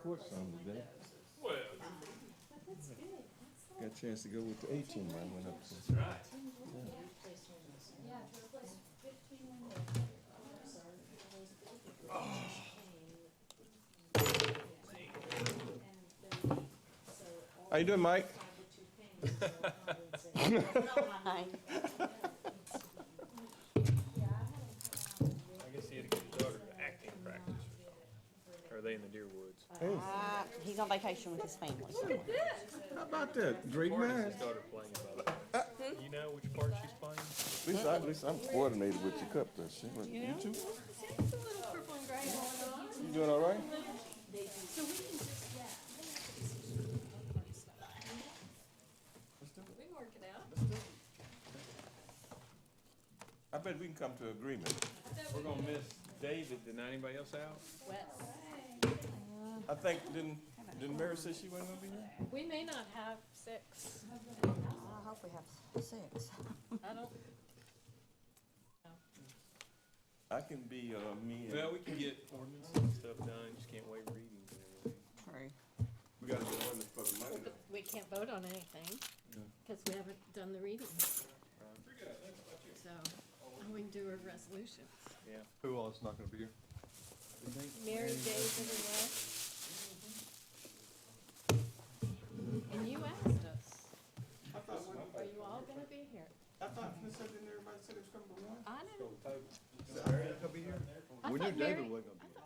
course some today. Well, Got a chance to go with the 18 man. Went up to. right. How you doing, Mike? Hi. I guess he had to get his daughter to acting practice or something. Or are they in the deer woods? He's on vacation with his family somewhere. How about that? Great What part is man. his daughter playing, by the way? You know which part she's playing? At least I'm coordinated with your cup, does she? You too? It's a little purple and gray going on. You doing all right? So we can just, we can work it out. I bet we can come to agreement. We're gonna miss David. Did anybody else out? Wes. I think didn't Mary say she wasn't gonna be here? We may not have 6. I hope we have 6. I don't. I can be me. Well, we can get ordinance and stuff done. Just can't wait readings and everything. True. We got to do one for the money. But we can't vote on anything because we haven't done the readings. So all we can do are resolutions. Yeah. Who all is not gonna be here? Mary, David, and Wes. And you asked us. Are you all gonna be here? I thought everybody said it was coming to one. I didn't. Is Mary gonna be here? I We knew thought Mary- David wasn't gonna be here.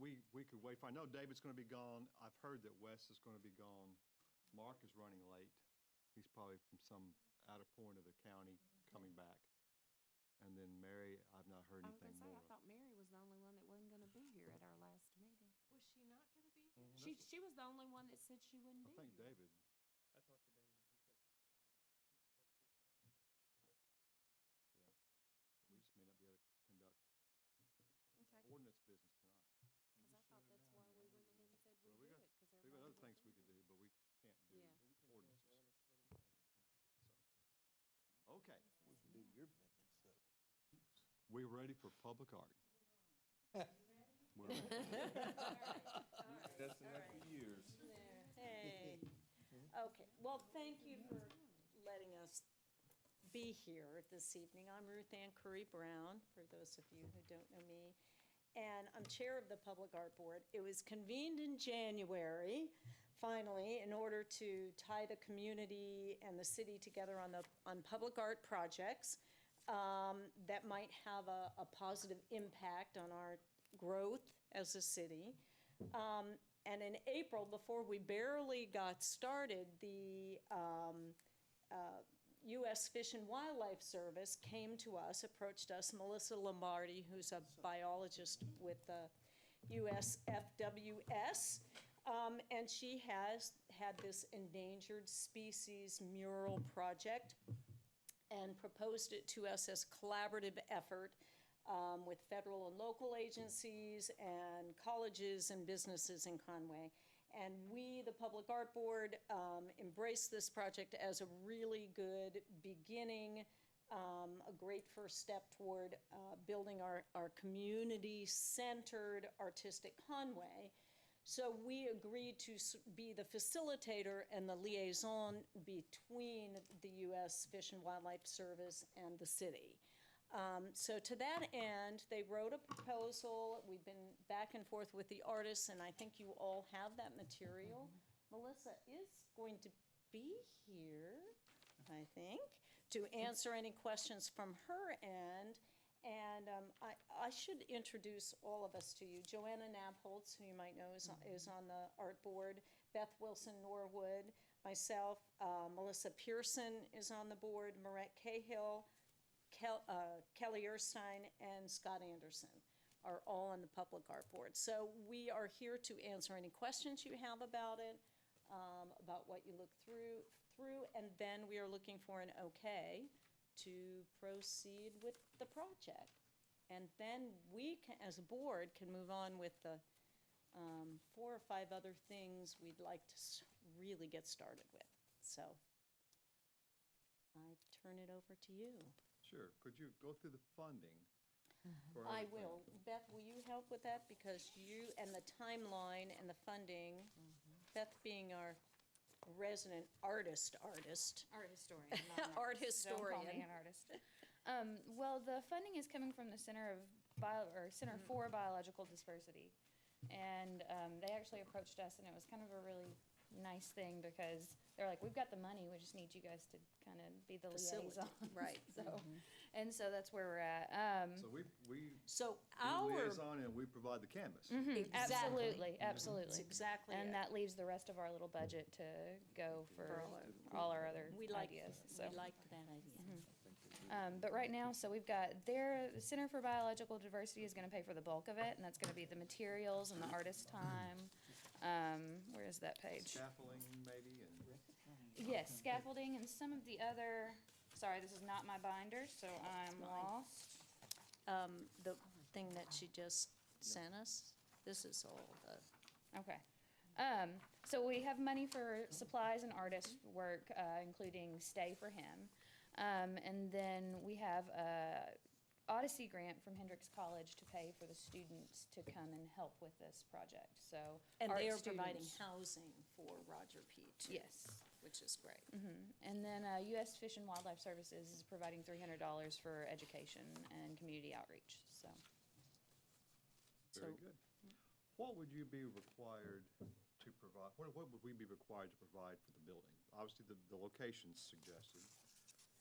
we could wait. I know David's gonna be gone. I've heard that Wes is gonna be gone. Mark is running late. He's probably from some outer point of the county coming back. And then Mary, I've not heard I was anything gonna say, more. I thought Mary was the only one that wasn't gonna be here at our last meeting. Was she not gonna be? She was the only one that said she wouldn't I be think here. David, I talked to David. we just may not be able to conduct Okay. ordinance business tonight. Cause I thought that's why we went ahead and said Well, we'd do we got- it, cause We got everybody other was things we doing could it. do, but we can't do Yeah. ordinances. So, okay, We can do your business, so. we ready for public art? We're ready. That's enough for years. Hey, okay, well, thank you for letting us be here this evening. I'm Ruth Ann Curry Brown, for those of you who don't know me, and I'm Chair of the Public Art Board. It was convened in January, finally, in order to tie the community and the city together on public art projects that might have a positive impact on our growth as a city. And in April, before we barely got started, the U.S. Fish and Wildlife Service came to us, approached us, Melissa Lombardi, who's a biologist with the USFWS, and she has had this endangered species mural project and proposed it to us as a collaborative effort with federal and local agencies and colleges and businesses in Conway. And we, the Public Art Board, embraced this project as a really good beginning, a great first step toward building our community-centered artistic Conway. So we agreed to be the facilitator and the liaison between the U.S. Fish and Wildlife Service and the city. So to that end, they wrote a proposal. We've been back and forth with the artists, and I think you all have that material. Melissa is going to be here, I think, to answer any questions from her end. And I should introduce all of us to you. Joanna Nabholz, who you might know is on the art board, Beth Wilson Norwood, myself, Melissa Pearson is on the board, Marette Cahill, Kelly Erstein, and Scott Anderson are all on the Public Art Board. So we are here to answer any questions you have about it, about what you look through, and then we are looking for an okay to proceed with the project. And then we, can, as a board, can move on with the 4 or 5 other things we'd like to really get started with. So I turn it over to you. Sure, could you go through the funding? for I everything? will. Beth, will you help with that? Because you, and the timeline and the funding, Beth being our resident Art historian, not an Art artist. Don't call me historian. an artist. Well, the funding is coming from the Center for Biological Diversity. And they actually approached us, and it was kind of a really nice thing because they're like, we've got the money, we just need you guys to kind of be the liaison. Right. So, and so that's where we're at. So we So do our, liaison and we provide the canvas. exactly. Absolutely, That's absolutely. exactly And it. that leaves the rest of our little budget to go for all our other We liked, ideas, so. we liked that idea. But right now, so we've got the Center for Biological Diversity is gonna pay for the bulk of it, and that's gonna be the materials and the artist time. Where is that page? Scaffolding maybe and. Yes, scaffolding and some of the other, sorry, this is not my binder, so I'm lost. The thing that she just sent us, this is all the, Okay. So we have money for supplies and artist work, including stay for him. And then we have a Odyssey grant from Hendrix College to pay for the students to come and help with this project, so. and art they are providing students- housing for Roger P. too. Yes. Which is great. And then U.S. Fish and Wildlife Services is providing $300 for education and community outreach, so. Very So- good. What would you be required to provide, what would we be required to provide for the building? Obviously, the location's suggested.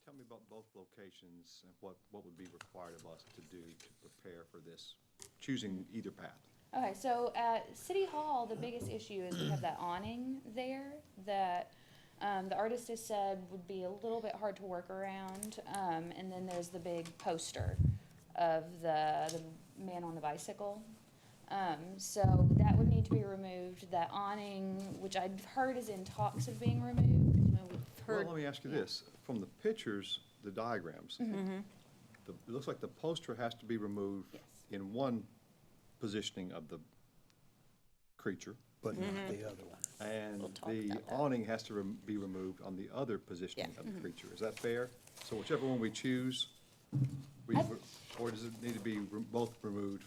Tell me about both locations and what would be required of us to do to prepare for this, choosing either path. Okay, so at City Hall, the biggest issue is we have that awning there that the artist has said would be a little bit hard to work around. And then there's the big poster of the man on the bicycle. So that would need to be removed. That awning, which I've heard is in talks of being removed. Well, let me ask you this, from the pictures, the diagrams, it looks like the poster has to be removed Yes. in one positioning of the creature, But not the other one. and talk the about that. awning has to be removed on the other positioning Yeah. of the creature. Is that fair? So whichever one we choose, or does it need to be both removed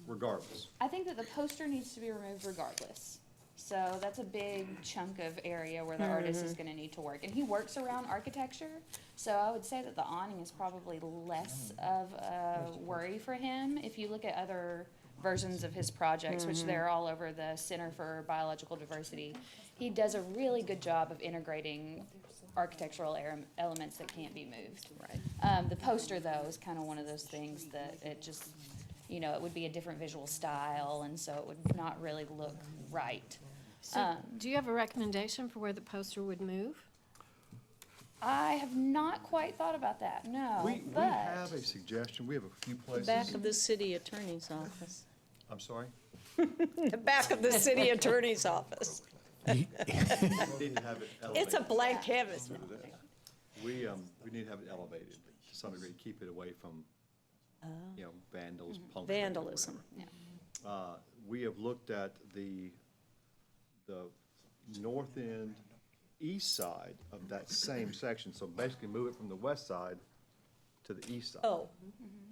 regardless? I think that the poster needs to be removed regardless. So that's a big chunk of area where the artist is gonna need to work. And he works around architecture, so I would say that the awning is probably less of a worry for him. If you look at other versions of his projects, which they're all over the Center for Biological Diversity, he does a really good job of integrating architectural elements that can't be moved. Right. The poster, though, is kind of one of those things that it just, you know, it would be a different visual style, and so it would not really look right. So, do you have a recommendation for where the poster would move? I have not quite thought about that, no, We but have a suggestion, we have a few The places. back of the city attorney's office. I'm sorry? The back of the city attorney's office. We need to have it elevated. It's a blank canvas. We need to have it elevated to some degree, keep it away from, you know, vandalism, puncturing. or Vandalism. whatever. We have looked at the north end, east side of that same section, so basically move it from the west side to the east side. Oh,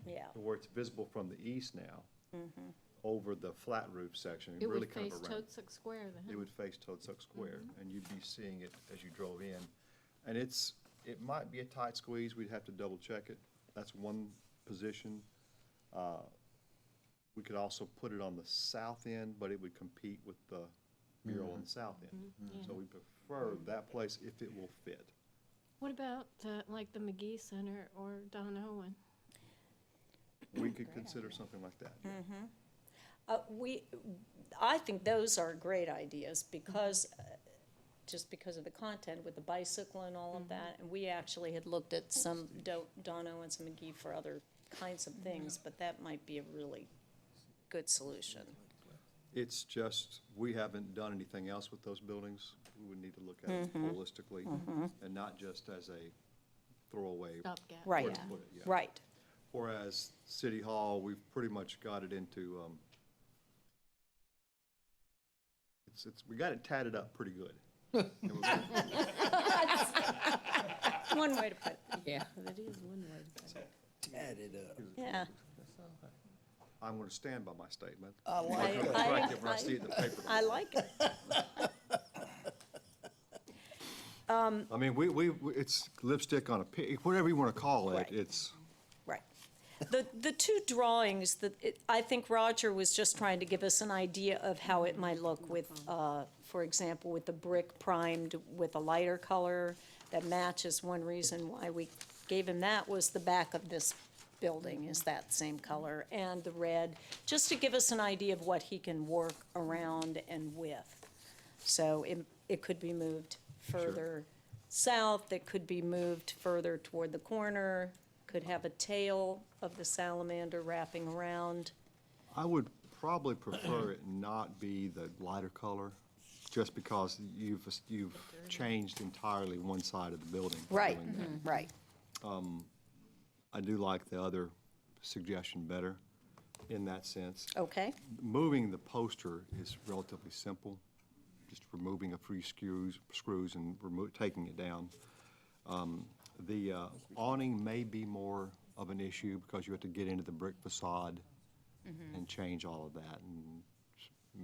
yeah. To where it's visible from the east now, over the flat roof section, and It really would kind face of around. Toadsuck Square It then. would face Toadsuck Square, and you'd be seeing it as you drove in. And it might be a tight squeeze, we'd have to double check it. That's one position. We could also put it on the south end, but it would compete with the mural on the south end. So we prefer that place if it will fit. What about, like the McGee Center or Don Owen? We could consider something like that. I think those are great ideas because, just because of the content with the bicycle and all of that. And we actually had looked at some Dono and some McGee for other kinds of things, but that might be a really good solution. It's just, we haven't done anything else with those buildings. We would need to look at it holistically and not just as a throwaway. Stopgap. Right, where to put it, yeah. right. Whereas City Hall, we've pretty much got it into, we got it tatted up pretty good. And we're gonna- One way to put it, Yeah, that is one way to put it. Add it up. yeah. I'm gonna stand by my statement. I I'm like gonna it. correct it when I see it in the paper. I like it. I mean, it's lipstick on a pig, whatever you wanna call it, Right. it's, Right. The two drawings I think Roger was just trying to give us an idea of how it might look with, for example, with the brick primed with a lighter color that matches. One reason why we gave him that was the back of this building is that same color, and the red, just to give us an idea of what he can work around and with. So it could be moved further south, it could be moved further toward the corner, could have a tail of the salamander wrapping around. I would probably prefer it not be the lighter color, just because you've changed entirely one side of the building. by doing that. Right. I do like the other suggestion better in that sense. Okay, Moving the poster is relatively simple, just removing a few screws and taking it down. The awning may be more of an issue because you have to get into the brick facade and change all of that and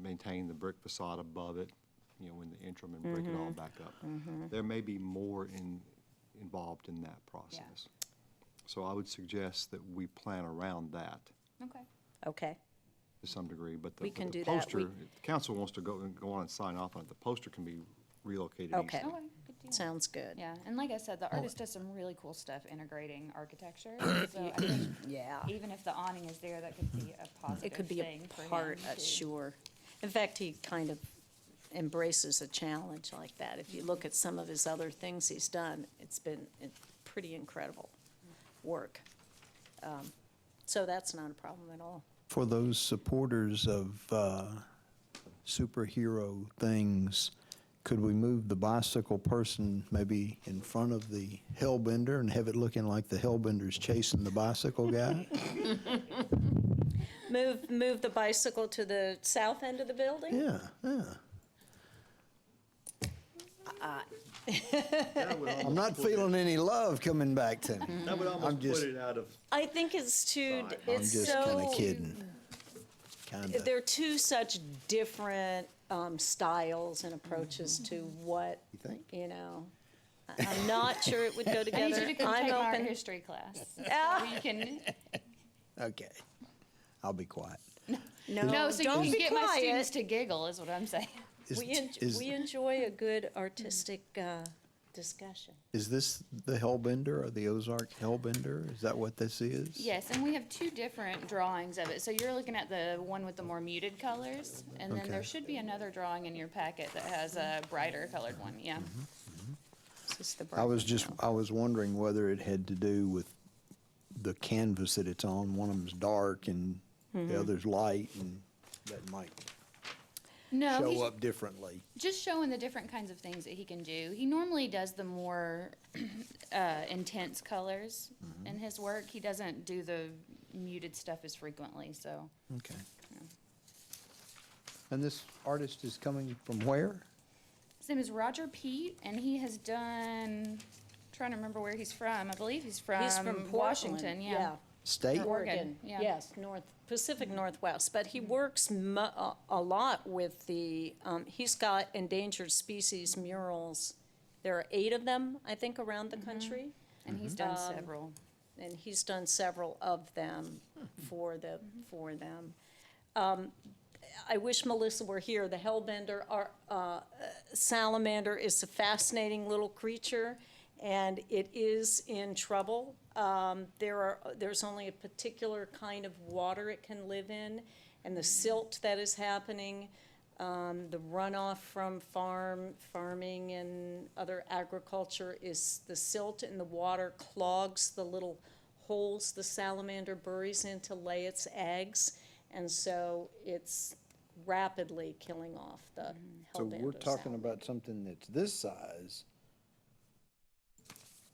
maintain the brick facade above it, you know, in the interim and break it all back up. There may be more involved in that process. So I would suggest that we plan around that okay. okay. to some degree, but We the can do that. poster, if the council wants to go on and sign off on it, the poster can be relocated Okay. easily. Okay, good sounds good. Yeah, and like I said, the artist does some really cool stuff integrating architecture. So I think Yeah. even if the awning is there, that could be a positive It could be thing a for part, him too. sure. In fact, he kind of embraces a challenge like that. If you look at some of his other things he's done, it's been pretty incredible work. So that's not a problem at all. For those supporters of superhero things, could we move the bicycle person maybe in front of the Hellbender and have it looking like the Hellbender's chasing the bicycle guy? Move the bicycle to the south end of the building? Yeah, yeah. That would I'm almost not put it- feeling any love coming back to me. That would almost just- put it out of, I think it's too, Fine. I'm it's just so. kinda kidding. Kinda. They're two such different styles and approaches to what, You think? you know. I'm not sure it would go I need together. you to come I'm take my art open. history class. Ah. So you can, Okay. I'll be quiet. no, so you don't can be get my quiet. students to giggle is what I'm saying. Is- We enjoy a good artistic discussion. Is this the Hellbender or the Ozark Hellbender? Is that what this is? Yes, and we have two different drawings of it. So you're looking at the one with the more muted colors, and then there Okay. should be another drawing in your packet that has a brighter colored one, yeah. This is the I was bright just, one. I was wondering whether it had to do with the canvas that it's on. One of them's dark and the other's light, and that might No, he's show up differently. just showing the different kinds of things that he can do. He normally does the more intense colors in his work. He doesn't do the muted stuff as frequently, so. Okay. And this artist is coming from where? His name is Roger Pete, and he has done, trying to remember where he's from. I believe he's from Portland, Washington, yeah. State? Oregon, yeah. Yes, Pacific Northwest, but he works a lot with the, he's got endangered species murals. There are 8 of them, I think, around the country, And he's done several. and he's done several of them for them. I wish Melissa were here. The Hellbender, our salamander, is a fascinating little creature, and it is in trouble. There's only a particular kind of water it can live in, and the silt that is happening, the runoff from farming and other agriculture is the silt in the water clogs the little holes the salamander buries in to lay its eggs, and so it's rapidly killing off the So Hellbender we're talking salamander. about something that's this size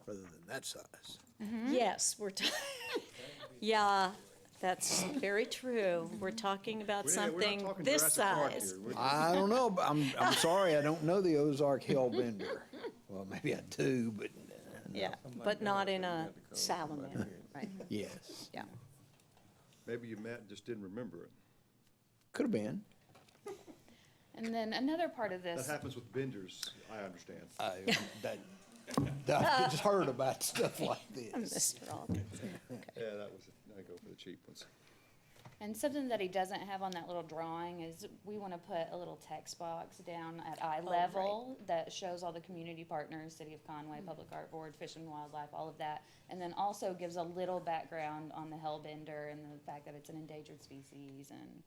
rather than that size. Yes, yeah, that's very true. We're talking about we're not something talking this Jurassic Park size. here. We're- I don't know, but I'm sorry, I don't know the Ozark Hellbender. Well, maybe I do, but Yeah, but not in a salamander, right? yes. Yeah. Maybe you met and just didn't remember it. Could have been. And then another part of That this, happens with vendors, I understand. I just heard about stuff like this. Mr. Alkins. Yeah, that was, I go for the cheap ones. and something that he doesn't have on that little drawing is we want to put a little text box down at eye level that shows all the community partners, City of Conway, Public Art Board, Fish and Wildlife, all of that. And then also gives a little background on the Hellbender and the fact that it's an endangered species and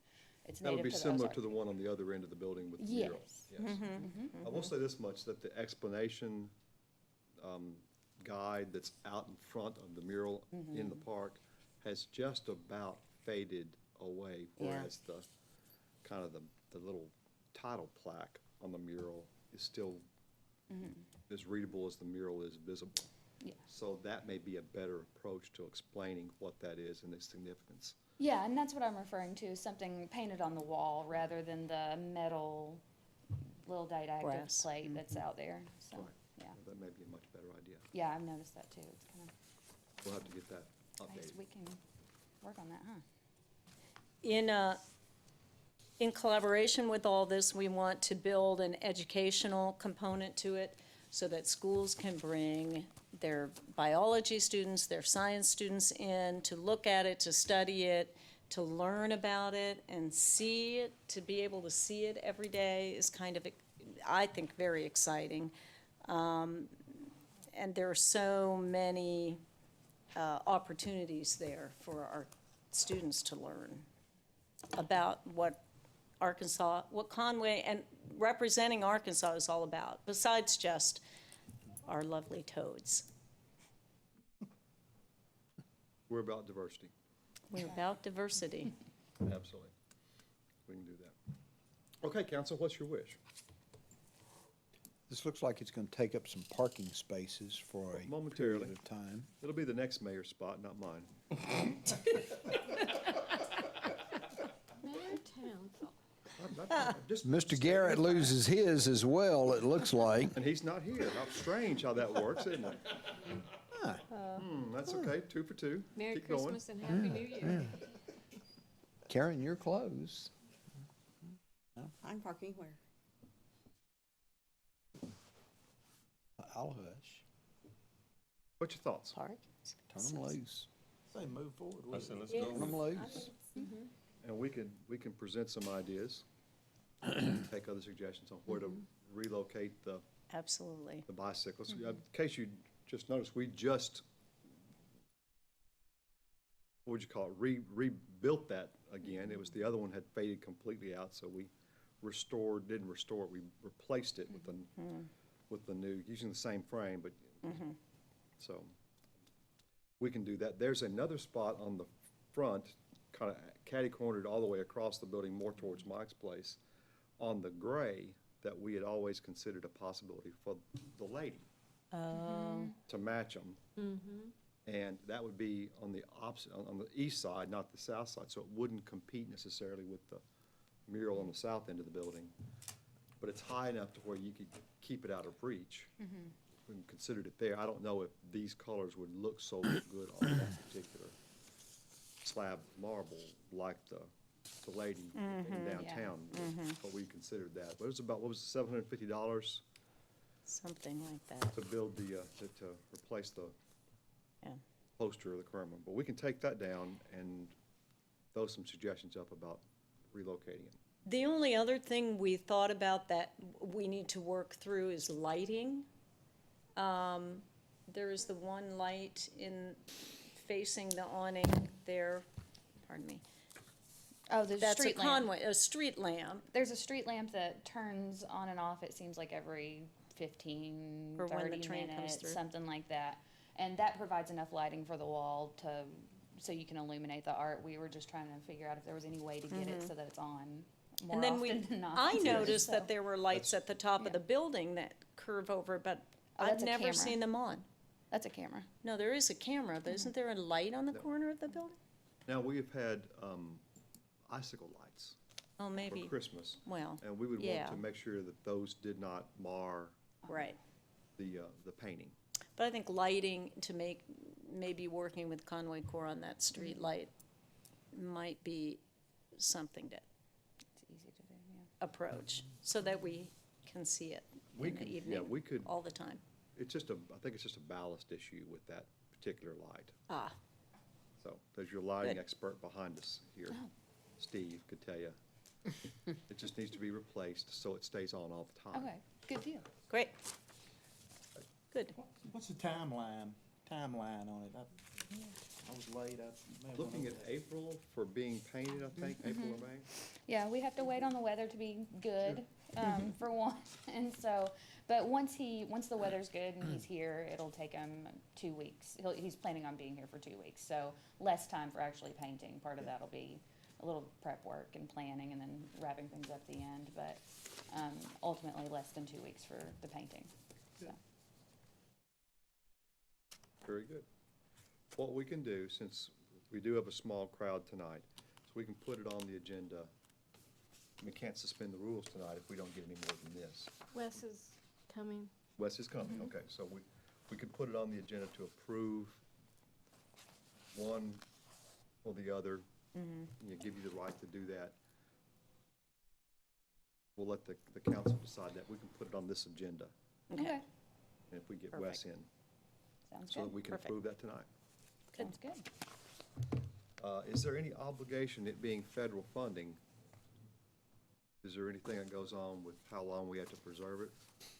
it's That would native be to the similar Ozark. to the one on the other end of the building with the Yes. mural. Yes. I will say this much, that the explanation guide that's out in front of the mural in the park has just about faded away, whereas the kind of the little title plaque on the mural is still as readable as the mural is visible. Yeah. So that may be a better approach to explaining what that is and its significance. Yeah, and that's what I'm referring to, is something painted on the wall rather than the metal little didactic Brass. plate that's out there, so, Right. yeah. That may be a much better idea. Yeah, I've noticed that too, it's kind of We'll have to get that nice, updated. we can work on that, huh? In collaboration with all this, we want to build an educational component to it so that schools can bring their biology students, their science students in to look at it, to study it, to learn about it and see it, to be able to see it every day is kind of, I think, very exciting. And there are so many opportunities there for our students to learn about what Arkansas, what Conway and representing Arkansas is all about, besides just our lovely toads. We're about diversity. We're about diversity. Absolutely. We can do that. Okay, council, what's your wish? This looks like it's going to take up some parking spaces for a period Momentarily. of time. It'll be the next mayor's spot, not mine. Mayor Townsell. Just- Mr. Garrett loses his as well, it looks like. And he's not here. How strange how that works, isn't it? That's okay, 2 for 2. Merry Keep going. Christmas and Happy New Year. Karen, you're closed. I'm parking where? I'll hush. What's your thoughts? Park. Turn them loose. Say move forward. I said, let's Turn go. them loose. And we can present some ideas, take other suggestions on where to relocate the Absolutely. bicycles. In case you just noticed, we just, what would you call it, rebuilt that again. It was, the other one had faded completely out, so we didn't restore it, we replaced it with the new, using the same frame, but, so, we can do that. There's another spot on the front, kind of catty-cornered all the way across the building, more towards Mike's place, on the gray, that we had always considered a possibility for the lady to match them. And that would be on the opposite, on the east side, not the south side, so it wouldn't compete necessarily with the mural on the south end of the building. But it's high enough to where you could keep it out of reach. We considered it there. I don't know if these colors would look so good on that particular slab marble like the lady in downtown. But we considered that. But it was about, what was it, $750 Something like that. to build the, to replace the Yeah. poster of the current one. But we can take that down and throw some suggestions up about relocating it. The only other thing we thought about that we need to work through is lighting. There is the one light facing the awning there, pardon me. Oh, the That's a street lamp. Conway, a street lamp. There's a street lamp that turns on and off, it seems like every 15, Or when the 30 train comes minutes, through. something like that. And that provides enough lighting for the wall so you can illuminate the art. We were just trying to figure out if there was any way to get it so that it's on more And then often than not. I noticed So- that there were lights at the top of yeah. the building that curve over, but Oh, I've that's a never camera. seen them on. That's a camera. No, there is a camera, but isn't there a light on the corner of the building? Now, we have had icicle lights Oh, for maybe, Christmas, well, and we would yeah. want to make sure that those did not mar right. the painting. But I think lighting to maybe working with Conway Corps on that street light might be something to It's easy to do, yeah. approach, so that we can see it We in could, the yeah, evening, we could, all the time. it's just I think it's just a ballast issue with that particular light. Ah, So, there's your lighting Good. expert behind us here, Oh. Steve, could tell you. It just needs to be replaced so it stays on all the time. Okay, good deal. great. Good. What's the timeline on it? I was late, Looking at April for being painted, I think, April or May. Yeah, we have to wait on the weather to be good, for one, and so, but once the weather's good and he's here, it'll take him 2 weeks. He's planning on being here for 2 weeks, so less time for actually painting. Part of that'll be a little prep work and planning and then wrapping things up at the end, but, ultimately less than 2 weeks for the painting, so. Very good. What we can do, since we do have a small crowd tonight, is we can put it on the agenda. We can't suspend the rules tonight if we don't get any more than this. Wes is coming. Wes is coming, okay, so we could put it on the agenda to approve one or the other, give you the right to do that. We'll let the council decide that. We can put it on this agenda, Okay, and if we get Wes Perfect. in, sounds so that good. we can Perfect. approve that tonight. Sounds good. Is there any obligation, it being federal funding, is there anything that goes on with how long we have to preserve it?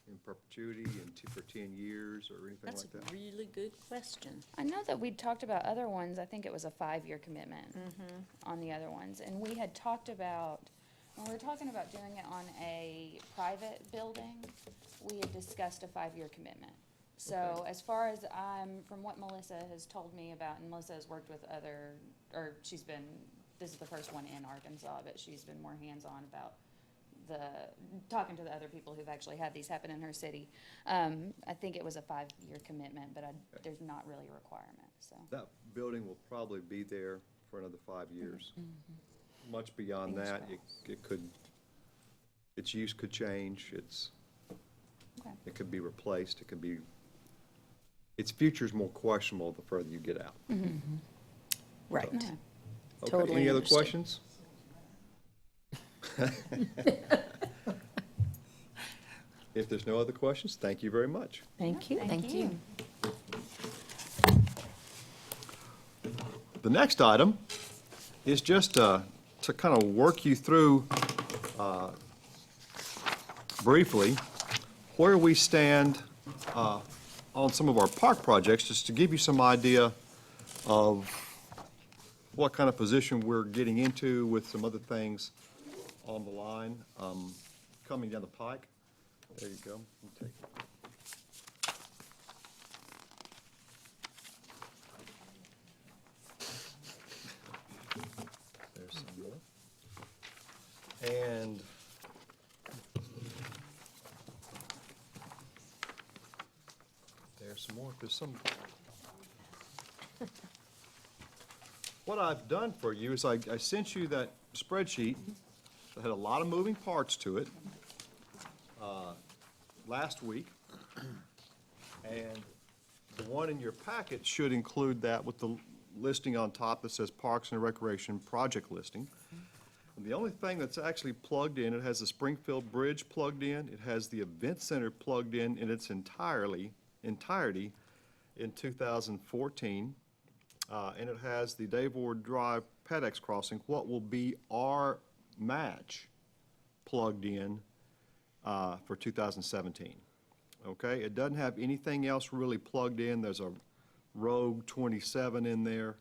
in perpetuity for 10 years or anything That's like that? a really good question. I know that we talked about other ones, I think it was a 5-year commitment on the other ones, and we had talked about, when we were talking about doing it on a private building, we had discussed a 5-year commitment. So as far as from what Melissa has told me about, and Melissa has worked with other, or this is the first one in Arkansas, but she's been more hands-on about talking to the other people who've actually had these happen in her city. I think it was a 5-year commitment, but there's not really a requirement, so. That building will probably be there for another 5 years. Much beyond that, it could, its use could change, Okay. it could be replaced, it could be, its future's more questionable the further you get out. Right. Okay. Okay, Totally any other understand. questions? If there's no other questions, thank you very much. Thank you. Thank you. The next item is just to kind of work you through briefly where we stand on some of our park projects, just to give you some idea of what kind of position we're getting into with some other things on the line coming down the pike. There you go. Let me take it. There's some more. And there's some more. There's some. What I've done for you is I sent you that spreadsheet that had a lot of moving parts to it last week. And the one in your packet should include that with the listing on top that says Parks and Recreation Project Listing. And the only thing that's actually plugged in, it has the Springfield Bridge plugged in, it has the Event Center plugged in its entirety in 2014, and it has the Dave Ward Drive PEDX crossing, what will be our match, plugged in for 2017. Okay, it doesn't have anything else really plugged in. There's a Rogue 27 in there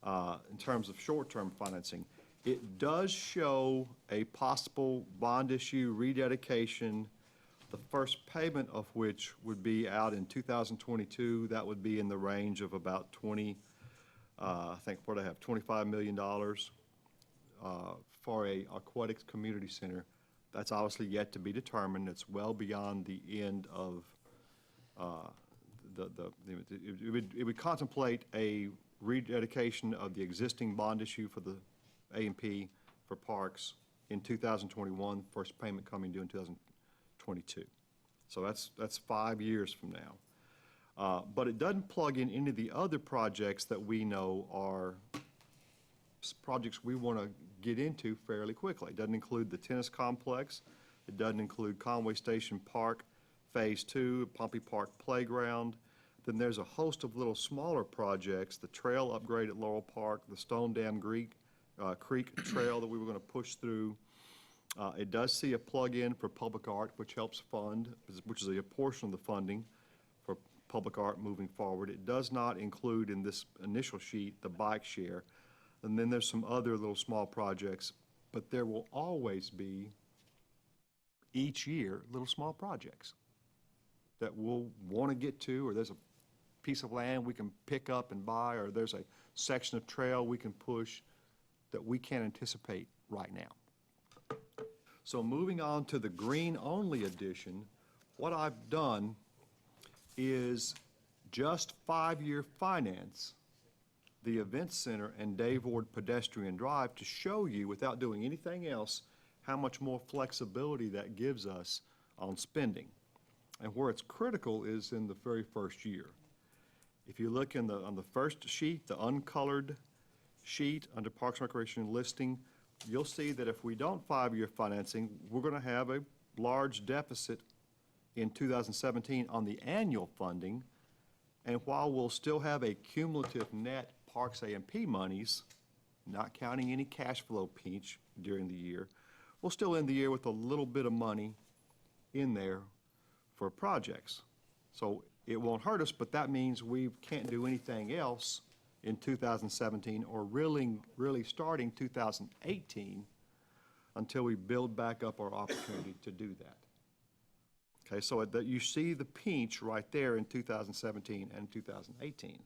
in terms of short-term financing. It does show a possible bond issue rededication, the first payment of which would be out in 2022. That would be in the range of about I think what I have, $25 million for a aquatics community center. That's obviously yet to be determined. It's well beyond the end of it would contemplate a rededication of the existing bond issue for the A&P for parks in 2021, first payment coming due in 2022. So that's 5 years from now. But it doesn't plug in any of the other projects that we know are projects we want to get into fairly quickly. It doesn't include the tennis complex. It doesn't include Conway Station Park Phase 2, Pompey Park Playground. Then there's a host of little smaller projects, the trail upgrade at Laurel Park, the Stone Dam Creek Trail that we were going to push through. It does see a plug-in for public art, which helps fund, which is a portion of the funding for public art moving forward. It does not include in this initial sheet the bike share. And then there's some other little small projects, but there will always be, each year, little small projects that we'll want to get to, or there's a piece of land we can pick up and buy, or there's a section of trail we can push that we can't anticipate right now. So moving on to the green-only edition, what I've done is just 5-year finance the Event Center and Dave Ward Pedestrian Drive to show you, without doing anything else, how much more flexibility that gives us on spending. And where it's critical is in the very first year. If you look on the first sheet, the uncolored sheet under Parks and Recreation listing, you'll see that if we don't 5-year financing, we're going to have a large deficit in 2017 on the annual funding. And while we'll still have a cumulative net Parks A&P monies, not counting any cash flow pinch during the year, we'll still end the year with a little bit of money in there for projects. So it won't hurt us, but that means we can't do anything else in 2017 or really starting 2018 until we build back up our opportunity to do that. Okay, so that you see the pinch right there in 2017 and 2018.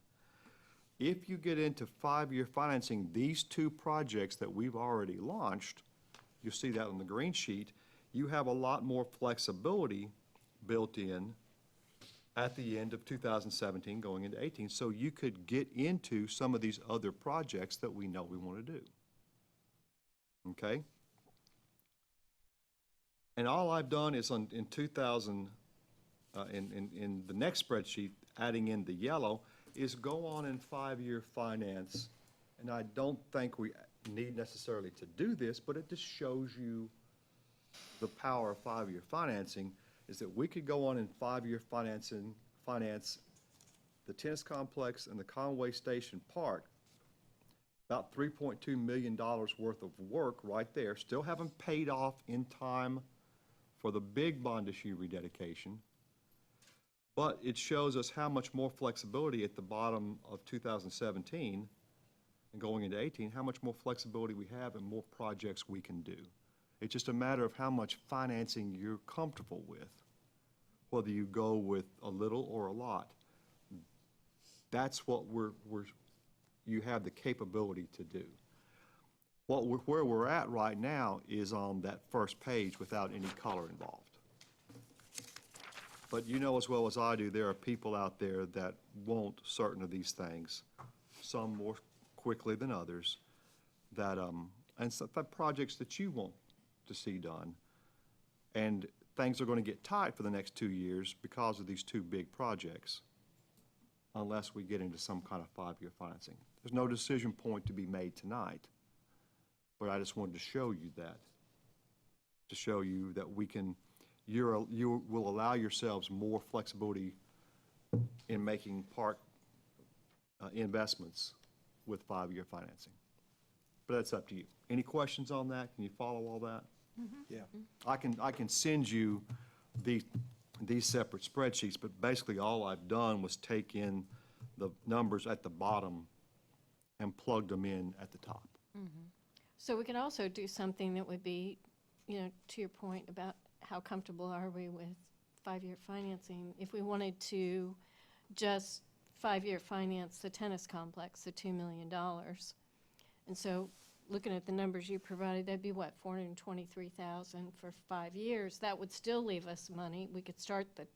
If you get into 5-year financing, these two projects that we've already launched, you'll see that on the green sheet, you have a lot more flexibility built in at the end of 2017 going into 18, so you could get into some of these other projects that we know we want to do. Okay? And all I've done is in the next spreadsheet, adding in the yellow, is go on in 5-year finance, and I don't think we need necessarily to do this, but it just shows you the power of 5-year financing, is that we could go on in 5-year finance the tennis complex and the Conway Station Park, about $3.2 million worth of work right there, still haven't paid off in time for the big bond issue rededication, but it shows us how much more flexibility at the bottom of 2017 and going into 18, how much more flexibility we have and more projects we can do. It's just a matter of how much financing you're comfortable with, whether you go with a little or a lot. That's what you have the capability to do. Where we're at right now is on that first page without any color involved. But you know as well as I do, there are people out there that want certain of these things, some more quickly than others, that and some projects that you want to see done. And things are going to get tight for the next 2 years because of these two big projects, unless we get into some kind of 5-year financing. There's no decision point to be made tonight, but I just wanted to show you that, to show you that we can, you will allow yourselves more flexibility in making park investments with 5-year financing. But that's up to you. Any questions on that? Can you follow all that? Yeah. I can send you these separate spreadsheets, but basically all I've done was take in the numbers at the bottom and plugged them in at the top. So we could also do something that would be, to your point about how comfortable are we with 5-year financing. If we wanted to just 5-year finance the tennis complex, the $2 million. And so looking at the numbers you provided, that'd be what, $423,000 for 5 years. That would still leave us money. We could start the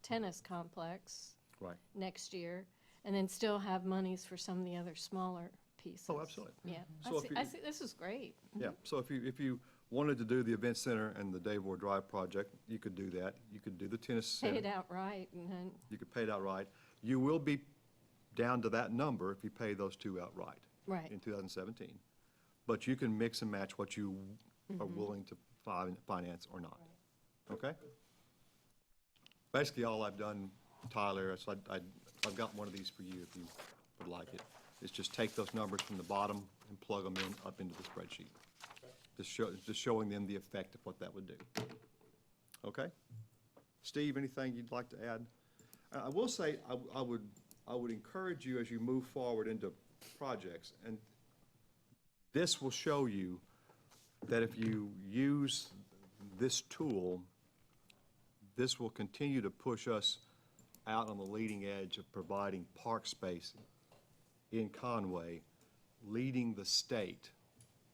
tennis complex Right. next year and then still have monies for some of the other smaller pieces. Oh, absolutely. Yeah, So if I you- see, this is great. Yeah, so if you wanted to do the event center and the Dave Ward Drive project, you could do that. You could do the tennis center. Pay it outright and then, You could pay it outright. You will be down to that number if you pay those two outright. Right. In 2017. But you can mix and match what you are willing to finance or not. Okay? Basically, all I've done, Tyler, so I've got one of these for you if you would like it, is just take those numbers from the bottom and plug them in up into the spreadsheet. Just showing them the effect of what that would do. Okay? Steve, anything you'd like to add? I will say, I would encourage you as you move forward into projects, and this will show you that if you use this tool, this will continue to push us out on the leading edge of providing park space in Conway, leading the state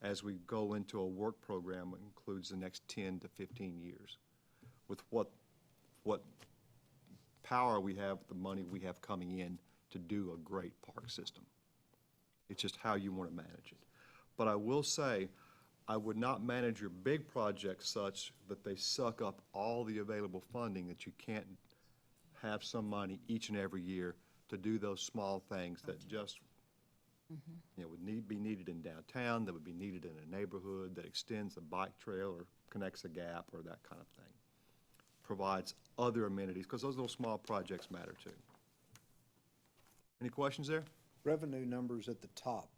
as we go into a work program that includes the next 10 to 15 years with what power we have, the money we have coming in to do a great park system. It's just how you want to manage it. But I will say, I would not manage your big projects such that they suck up all the available funding, that you can't have some money each and every year to do those small things that just would be needed in downtown, that would be needed in a neighborhood, that extends a bike trail or connects a gap or that kind of thing. Provides other amenities, because those little small projects matter too. Any questions there? Revenue numbers at the top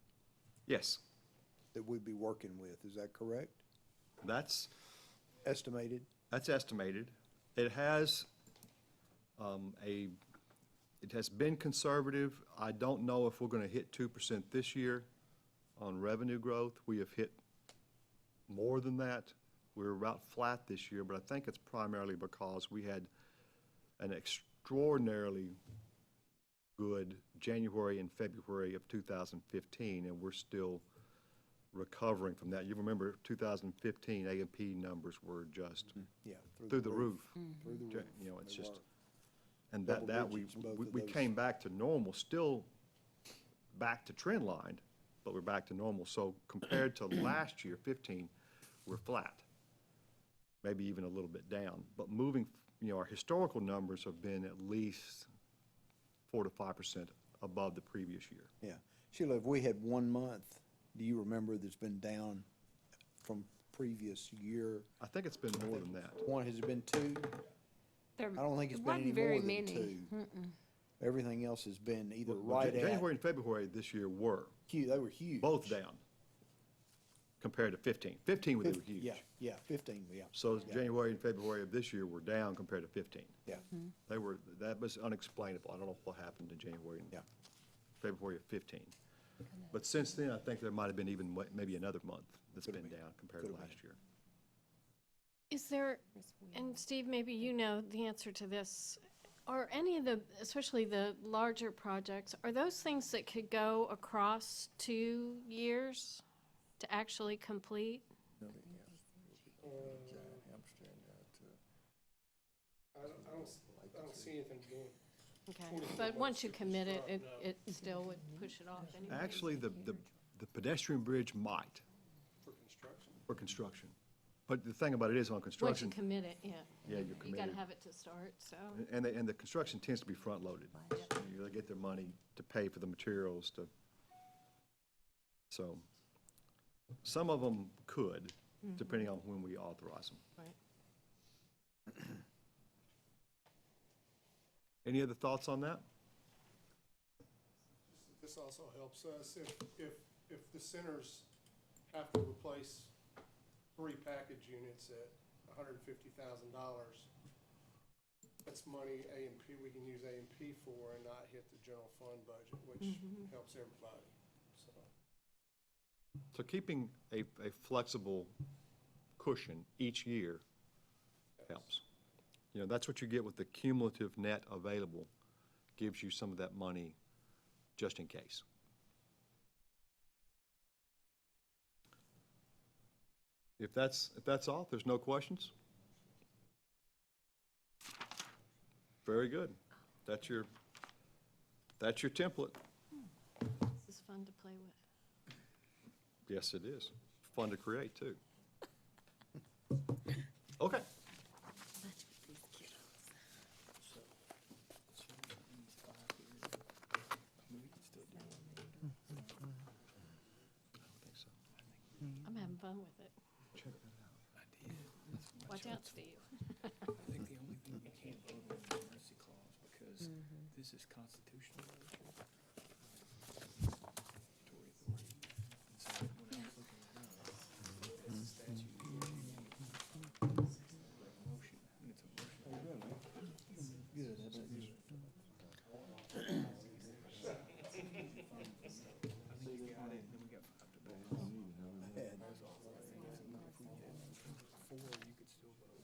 Yes, that we'd be working with, is that correct? that's Estimated? estimated. It has It has been conservative. I don't know if we're going to hit 2% this year on revenue growth. We have hit more than that. We're about flat this year, but I think it's primarily because we had an extraordinarily good January and February of 2015, and we're still recovering from that. You remember 2015 A&P numbers were just Yeah. through the roof. Through the roof. You know, it's They just, were. and Double that we digits, both of we those. came back to normal, still back to trend line, but we're back to normal. So compared to last year, 15, we're flat, maybe even a little bit down. But moving, you know, our historical numbers have been at least 4 to 5% above the previous year. Yeah. Sheila, if we had 1 month, do you remember that's been down from previous year? I think it's been more than that. One, has it been 2? There I don't think it's been wasn't any very more than many. 2. Everything else has been either Well, right at, January and February this year were they were huge. both down compared to 15. 15, they were huge. Yeah, 15, yeah. So Yeah. January and February of this year were down compared to 15. Yeah. They were, that was unexplainable. I don't know what happened in January and Yeah. February of 15. But since then, I think there might have been even maybe another month that's Could've been been. down compared to Could've last year. Is there, and Steve, maybe you know the answer to this, are any of the, especially the larger projects, are those things that could go across 2 years to actually complete? I don't see anything doing. Okay, but once you commit it, it still would push it off anyway. Actually, the pedestrian bridge might For construction. for construction. But the thing about it is on Once you construction, commit it, yeah. yeah, you're You committed. gotta have it to start, so. And the construction tends to be front-loaded. You gotta get their money to pay for the materials to, so, some of them could, depending on when we authorize them. Right. Any other thoughts on that? This also helps us if the centers have to replace 3 package units at $150,000. That's money A&P, we can use A&P for and not hit the general fund budget, which helps everybody, so. So keeping a flexible cushion each year helps. You know, that's what you get with the cumulative net available, gives you some of that money just in case. If that's all, if there's no questions? Very good. That's your template. This is fun to play with. Yes, it is. Fun to create, too. Okay. I'm having fun with it. Watch out, Steve. I think the only thing you can't vote on is the mercy clause, because this is constitutional. Statutory authority. And so when I was looking it up, it's a statute. Motion, and it's a motion. I think you got it, then we got 5 to vote. That's all. If we get 4, you could still vote.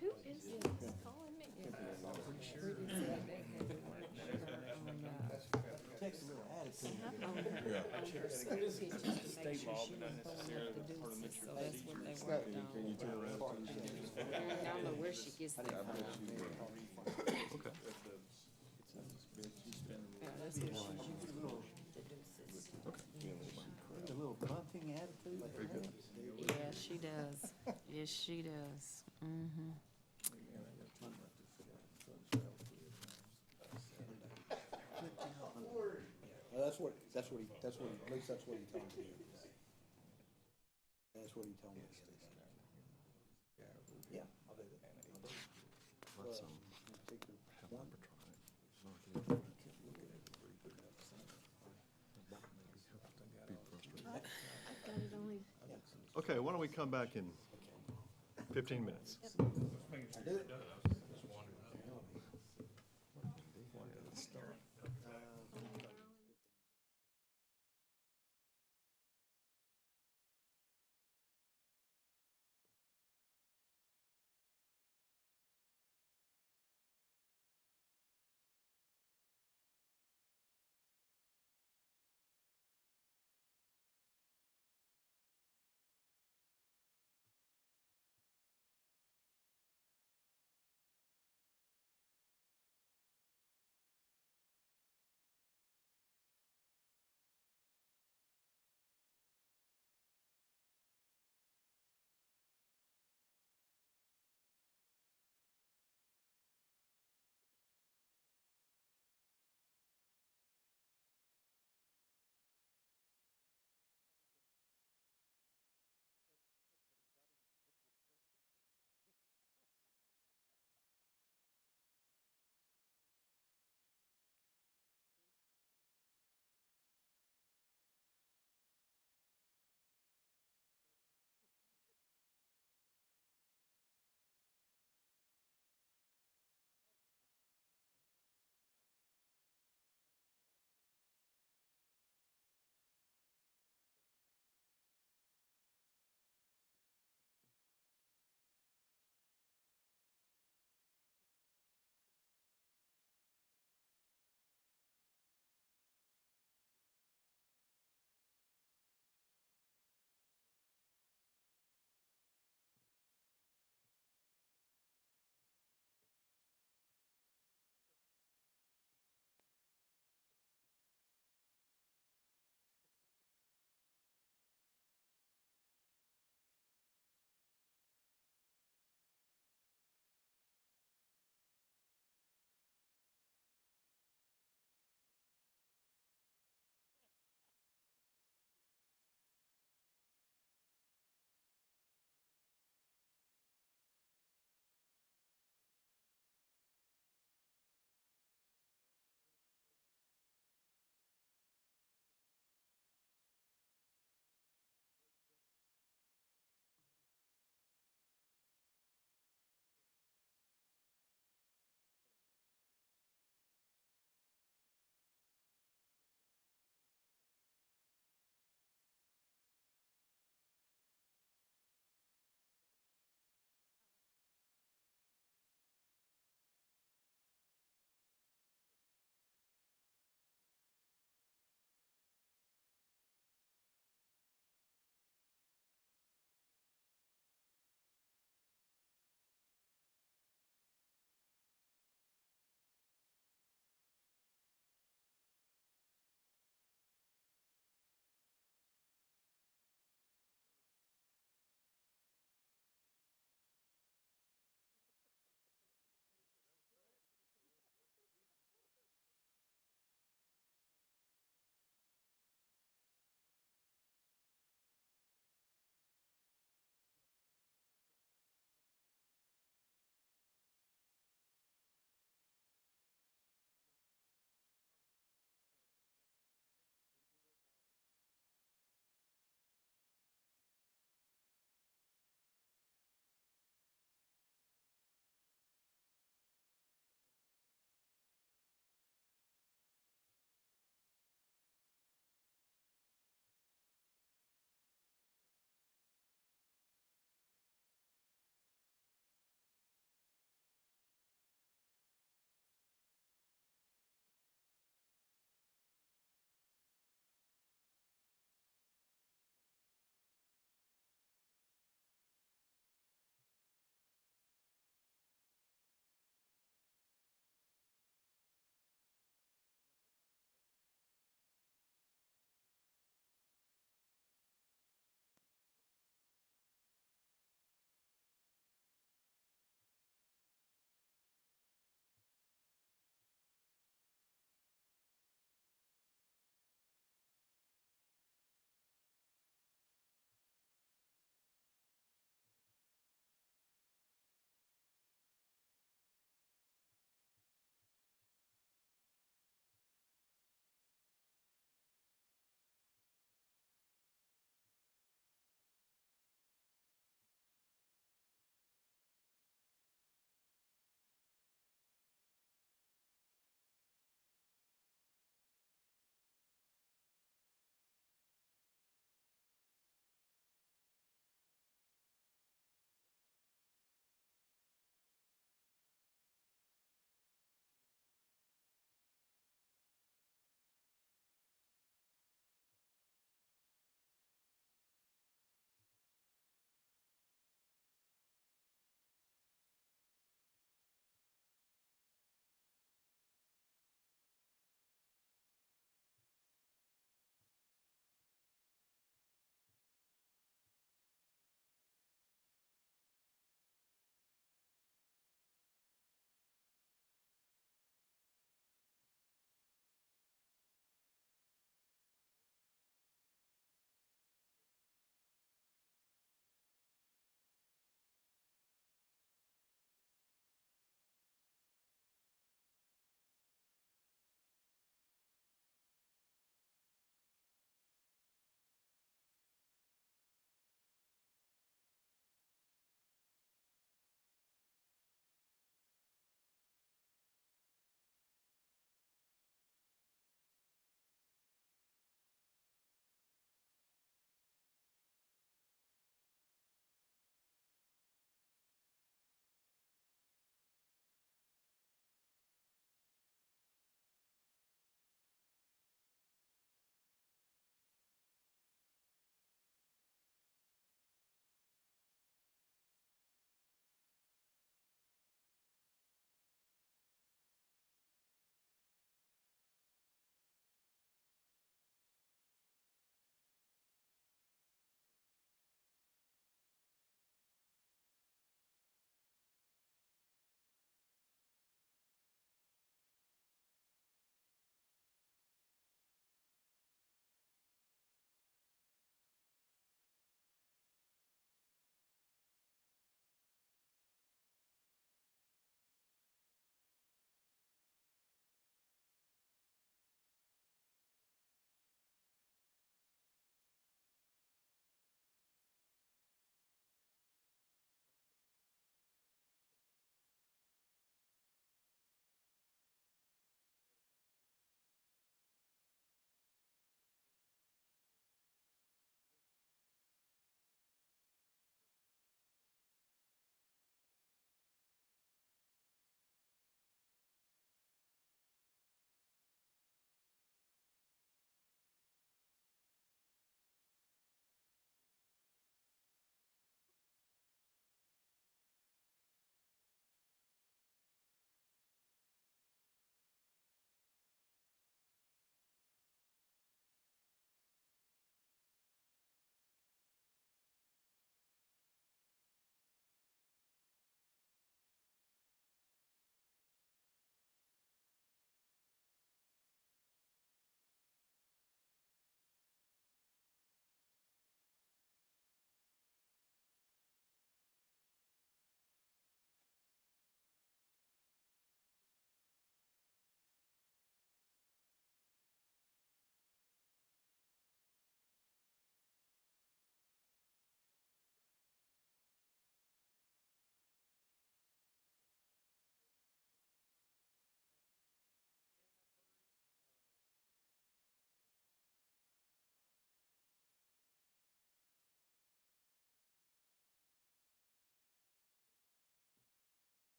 Who is this calling me? State law, but not necessarily the parliamentary procedure. Can you turn around? I don't know where she gets that from. Okay. Yeah, that's what she uses. A little grunting attitude. Yeah, she does. Yes, she does. Mm-hmm. At least that's what he told me. That's what he told me. Yeah, I'll do that. Let's, Take the one. I've got it only Okay, why don't don't we come back in 15 minutes?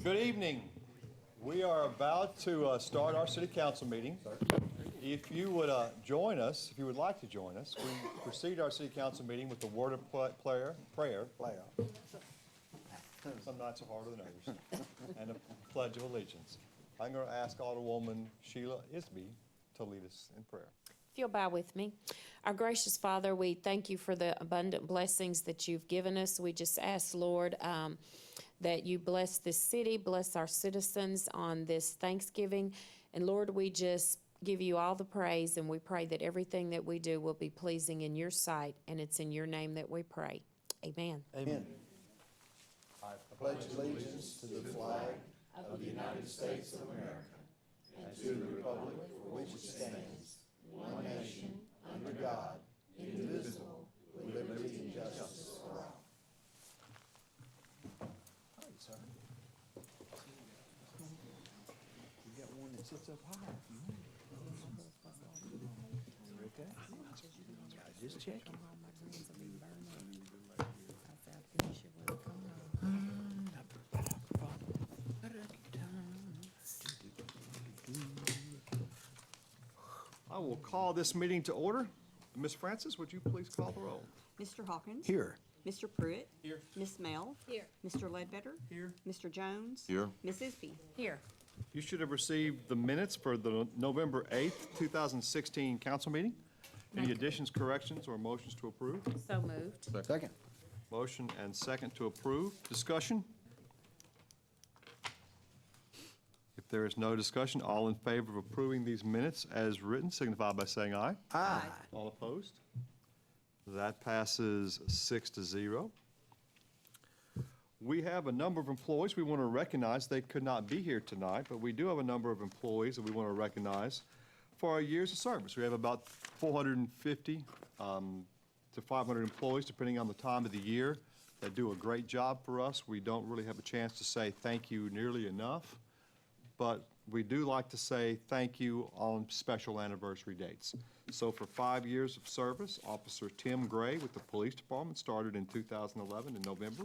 Good evening. We are about to start our city council meeting. If you would join us, if you would like to join us, we proceed our city council meeting with the word of prayer. Some nights are harder than others. And a pledge of allegiance. I'm going to ask Alderwoman Sheila Isby to lead us in prayer. If you'll bow with me. Our gracious Father, we thank you for the abundant blessings that you've given us. We just ask, Lord, that you bless this city, bless our citizens on this Thanksgiving. And Lord, we just give you all the praise, and we pray that everything that we do will be pleasing in your sight, and it's in your name that we pray. Amen. Amen. I pledge allegiance to the flag of the United States of America and to the republic for which it stands, one nation, under God, indivisible, with liberty and justice for all. Hi, sir. You got one that sits up higher. Okay. Just checking. I will call this meeting to order. Ms. Francis, would you please call the roll? Mr. Hawkins? Here. Mr. Pruitt? Here. Miss Mel? Here. Mr. Ledbetter? Here. Mr. Jones? Here. Miss Isby? Here. You should have received the minutes for the November 8th, 2016 council meeting. Any additions, corrections, or motions to approve? So moved. Second. Motion and second to approve. Discussion? If there is no discussion, all in favor of approving these minutes as written signify by saying aye. Aye. All opposed? That passes 6-0. We have a number of employees we want to recognize. They could not be here tonight, but we do have a number of employees that we want to recognize for our years of service. We have about 450 to 500 employees, depending on the time of the year, that do a great job for us. We don't really have a chance to say thank you nearly enough, but we do like to say thank you on special anniversary dates. So for 5 years of service, Officer Tim Gray with the Police Department started in 2011 in November.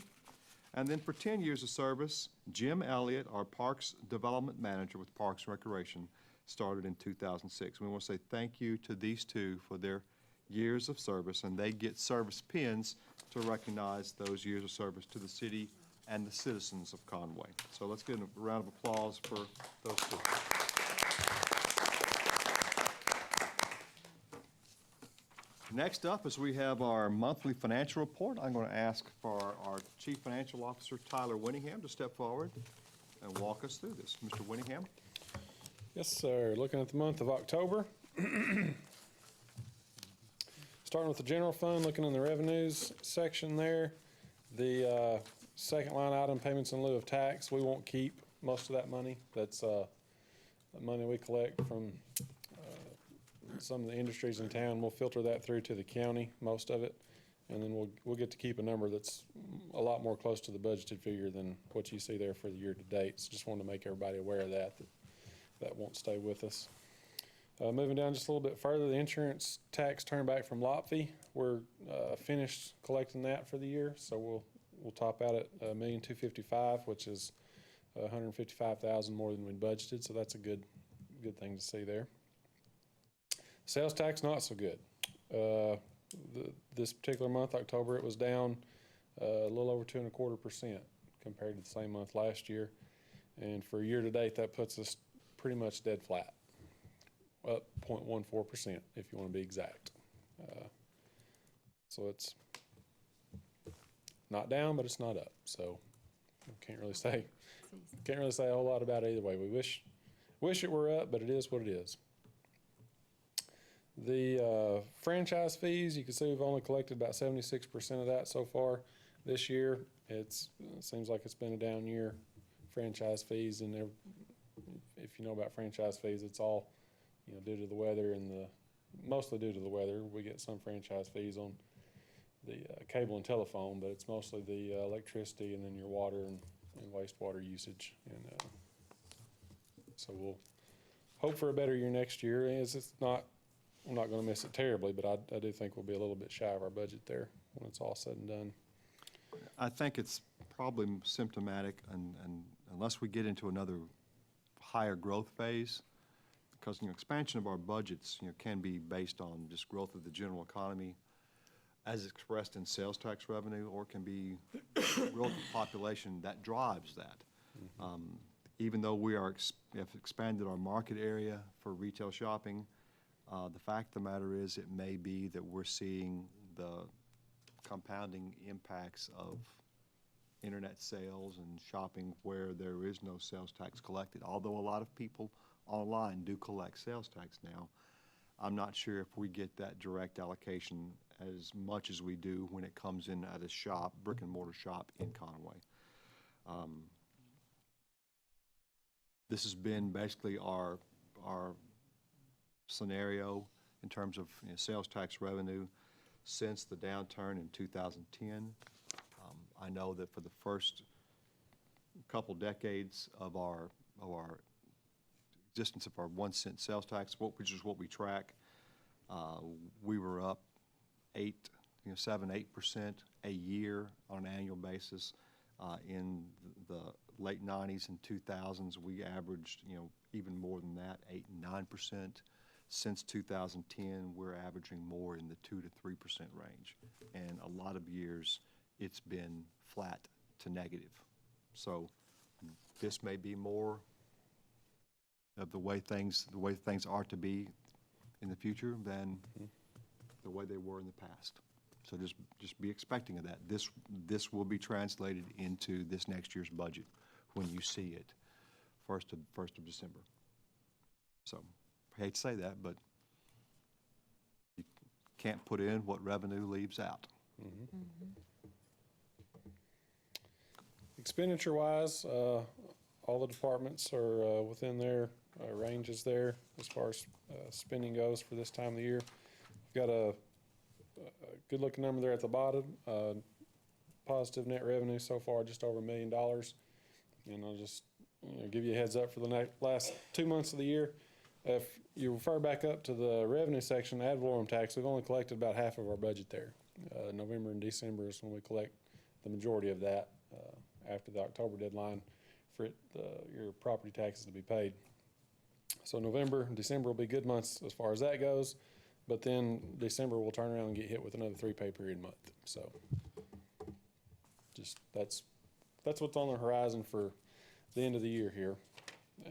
And then for 10 years of service, Jim Elliott, our Parks Development Manager with Parks and Recreation, started in 2006. We want to say thank you to these two for their years of service, and they get service pins to recognize those years of service to the city and the citizens of Conway. So let's give a round of applause for those two. Next up is we have our monthly financial report. I'm going to ask for our Chief Financial Officer, Tyler Winningham, to step forward and walk us through this. Mr. Winningham? Yes, sir. Looking at the month of October. Starting with the general fund, looking in the revenues section there. The second line item, payments in lieu of tax, we won't keep most of that money. That's the money we collect from some of the industries in town. We'll filter that through to the county, most of it, and then we'll get to keep a number that's a lot more close to the budgeted figure than what you see there for the year to date. So just wanted to make everybody aware of that won't stay with us. Moving down just a little bit further, the insurance tax turned back from lot fee. We're finished collecting that for the year, so we'll top out at $1,255,000, which is $155,000 more than we budgeted. So that's a good thing to see there. Sales tax, not so good. This particular month, October, it was down a little over 2.25% compared to the same month last year. And for year to date, that puts us pretty much dead flat, up 0.14% if you want to be exact. So it's not down, but it's not up. So can't really say a whole lot about it either way. We wish it were up, but it is what it is. The franchise fees, you can see we've only collected about 76% of that so far this year. It seems like it's been a down year. Franchise fees, and if you know about franchise fees, it's all due to the weather and mostly due to the weather. We get some franchise fees on the cable and telephone, but it's mostly the electricity and then your water and wastewater usage. And so we'll hope for a better year next year. I'm not going to miss it terribly, but I do think we'll be a little bit shy of our budget there when it's all said and done. I think it's probably symptomatic and unless we get into another higher growth phase, because, expansion of our budgets, can be based on just growth of the general economy as expressed in sales tax revenue, or can be growth of population that drives that. Even though we have expanded our market area for retail shopping, the fact of the matter is it may be that we're seeing the compounding impacts of internet sales and shopping where there is no sales tax collected. Although a lot of people online do collect sales tax now, I'm not sure if we get that direct allocation as much as we do when it comes in at a shop, brick and mortar shop in Conway. This has been basically our scenario in terms of sales tax revenue since the downturn in 2010. I know that for the first couple decades of our existence of our 1 cent sales tax, which is what we track, we were up 7-8% a year on an annual basis. In the late 90s and 2000s, we averaged even more than that, 8 and 9%. Since 2010, we're averaging more in the 2 to 3% range, and a lot of years it's been flat to negative. So this may be more of the way things are to be in the future than the way they were in the past. So just be expecting of that. This will be translated into this next year's budget when you see it, 1st of December. So I hate to say that, but you can't put in what revenue leaves out. Expenditure-wise, all the departments are within their ranges there as far as spending goes for this time of the year. We've got a good-looking number there at the bottom. Positive net revenue so far, just over $1 million. And I'll just give you a heads up for the last 2 months of the year. If you refer back up to the revenue section, ad valorem tax, we've only collected about half of our budget there. November and December is when we collect the majority of that after the October deadline for your property taxes to be paid. So November and December will be good months as far as that goes, but then December will turn around and get hit with another 3 pay period month. So just that's what's on the horizon for the end of the year here.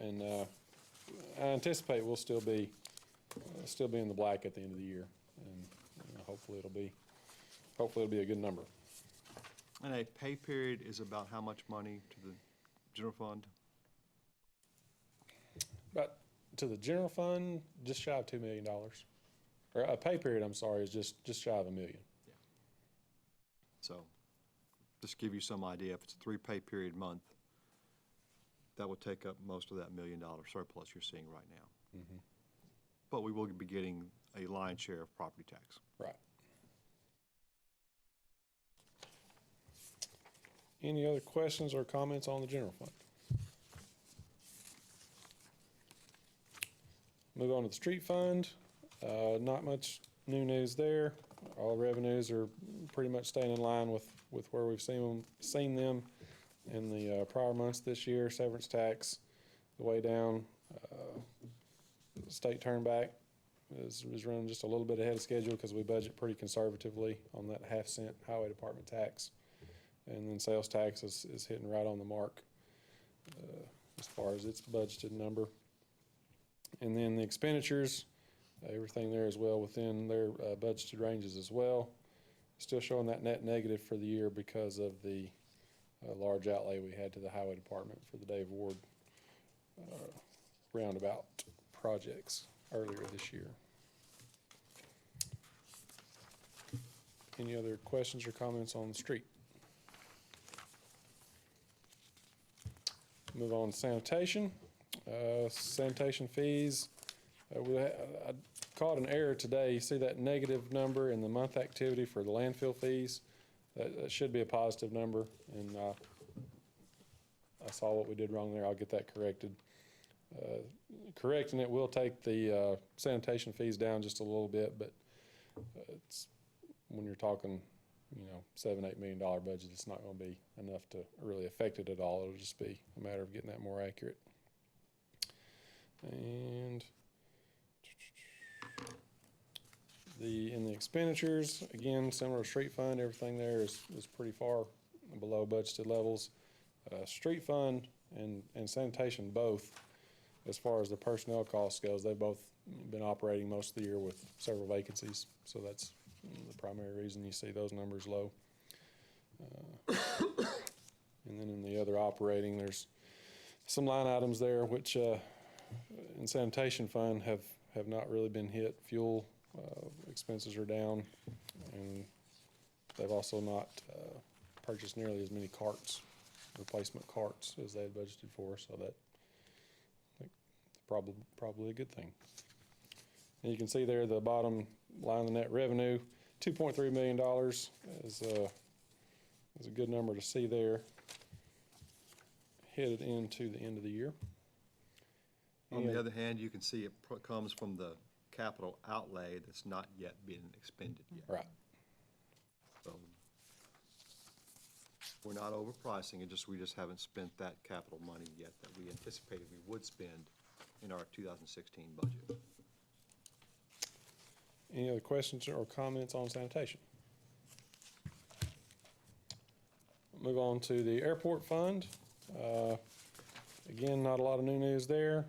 And I anticipate we'll still be in the black at the end of the year, and hopefully it'll be a good number. And a pay period is about how much money to the general fund? But to the general fund, just shy of $2 million. Or a pay period, I'm sorry, is just shy of $1 million. Yeah. So just give you some idea, if it's a 3 pay period month, that would take up most of that $1 million surplus you're seeing right now. But we will be getting a lion's share of property tax. Right. Any other questions or comments on the general fund? Move on to the street fund. Not much new news there. All revenues are pretty much staying in line with where we've seen them in the prior months this year. Severance tax way down. State turnback is running just a little bit ahead of schedule because we budget pretty conservatively on that half-cent highway department tax. And then sales tax is hitting right on the mark as far as its budgeted number. And then the expenditures, everything there as well within their budgeted ranges as well. Still showing that net negative for the year because of the large outlay we had to the highway department for the Dave Ward roundabout projects earlier this year. Any other questions or comments on the street? Move on to sanitation. Sanitation fees. I caught an error today. You see that negative number in the month activity for the landfill fees? That should be a positive number, and I saw what we did wrong there. I'll get that corrected. Correcting it will take the sanitation fees down just a little bit, but it's when you're talking $7-8 million budget, it's not gonna be enough to really affect it at all. It'll just be a matter of getting that more accurate. And in the expenditures, again, similar to street fund, everything there is pretty far below budgeted levels. Street fund and sanitation both, as far as the personnel cost goes, they've both been operating most of the year with several vacancies, so that's the primary reason you see those numbers low. And then in the other operating, there's some line items there which in sanitation fund have not really been hit. Fuel expenses are down, and they've also not purchased nearly as many carts, replacement carts, as they had budgeted for, so that's probably a good thing. And you can see there the bottom line, the net revenue, $2.3 million is a good number to see there, headed into the end of the year. On the other hand, you can see it comes from the capital outlay that's not yet been expended yet. Right. So we're not overpricing it, we just haven't spent that capital money yet that we anticipated we would spend in our 2016 budget. Any other questions or comments on sanitation? Move on to the airport fund. Again, not a lot of new news there.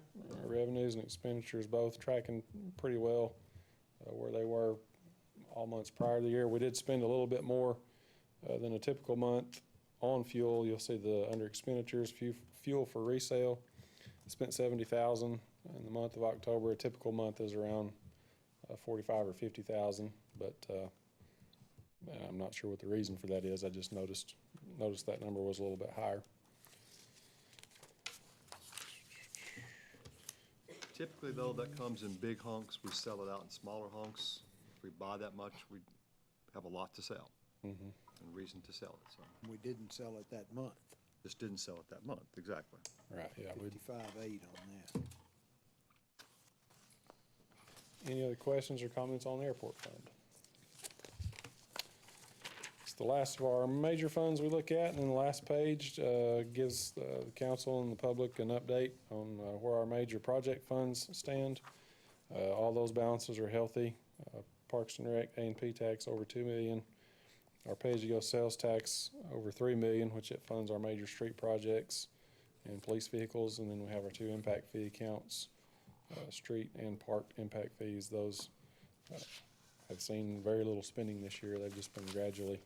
Revenues and expenditures both tracking pretty well where they were all months prior to the year. We did spend a little bit more than a typical month on fuel. You'll see the under expenditures, fuel for resale. Spent $70,000 in the month of October. A typical month is around 45 or 50,000, but I'm not sure what the reason for that is. I just noticed that number was a little bit higher. Typically, though, that comes in big hunks. We sell it out in smaller hunks. If we buy that much, we have a lot to sell and reason to sell it. So We didn't sell it that month. just didn't sell it that month, exactly. Right, yeah. 55.8 on that. Any other questions or comments on the airport fund? It's the last of our major funds we look at, and then the last page gives the council and the public an update on where our major project funds stand. All those balances are healthy. Parks and Rec, A&P tax over $2 million. Our pay-as-you-go sales tax over $3 million, which it funds our major street projects and police vehicles, and then we have our two impact fee accounts. Street and park impact fees, those have seen very little spending this year. They've just been gradually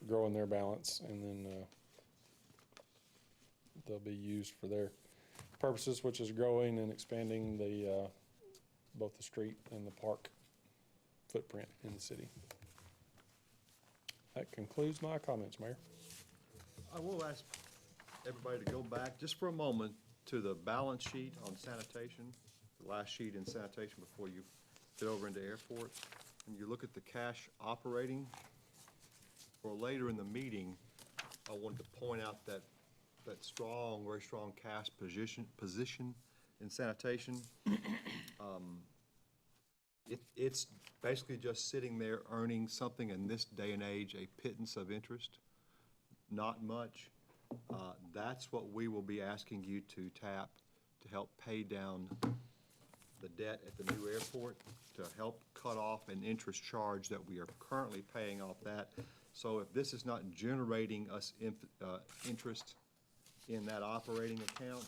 growing their balance, and then they'll be used for their purposes, which is growing and expanding the both the street and the park footprint in the city. That concludes my comments, Mayor. I will ask everybody to go back just for a moment to the balance sheet on sanitation, the last sheet in sanitation before you get over into airport. And you look at the cash operating, or later in the meeting, I wanted to point out that strong, very strong cash position in sanitation. It's basically just sitting there earning something in this day and age, a pittance of interest, not much. That's what we will be asking you to tap to help pay down the debt at the new airport, to help cut off an interest charge that we are currently paying off that. So if this is not generating us interest in that operating account,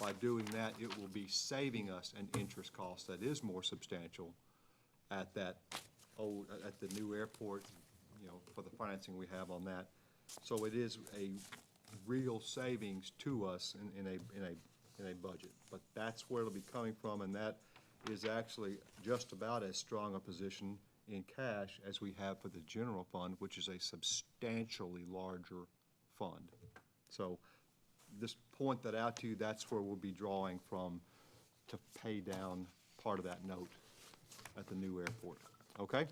by doing that, it will be saving us an interest cost that is more substantial at the new airport, for the financing we have on that. So it is a real savings to us in a budget. But that's where it'll be coming from, and that is actually just about as strong a position in cash as we have for the general fund, which is a substantially larger fund. So just point that out to you. That's where we'll be drawing from to pay down part of that note at the new airport. Okay?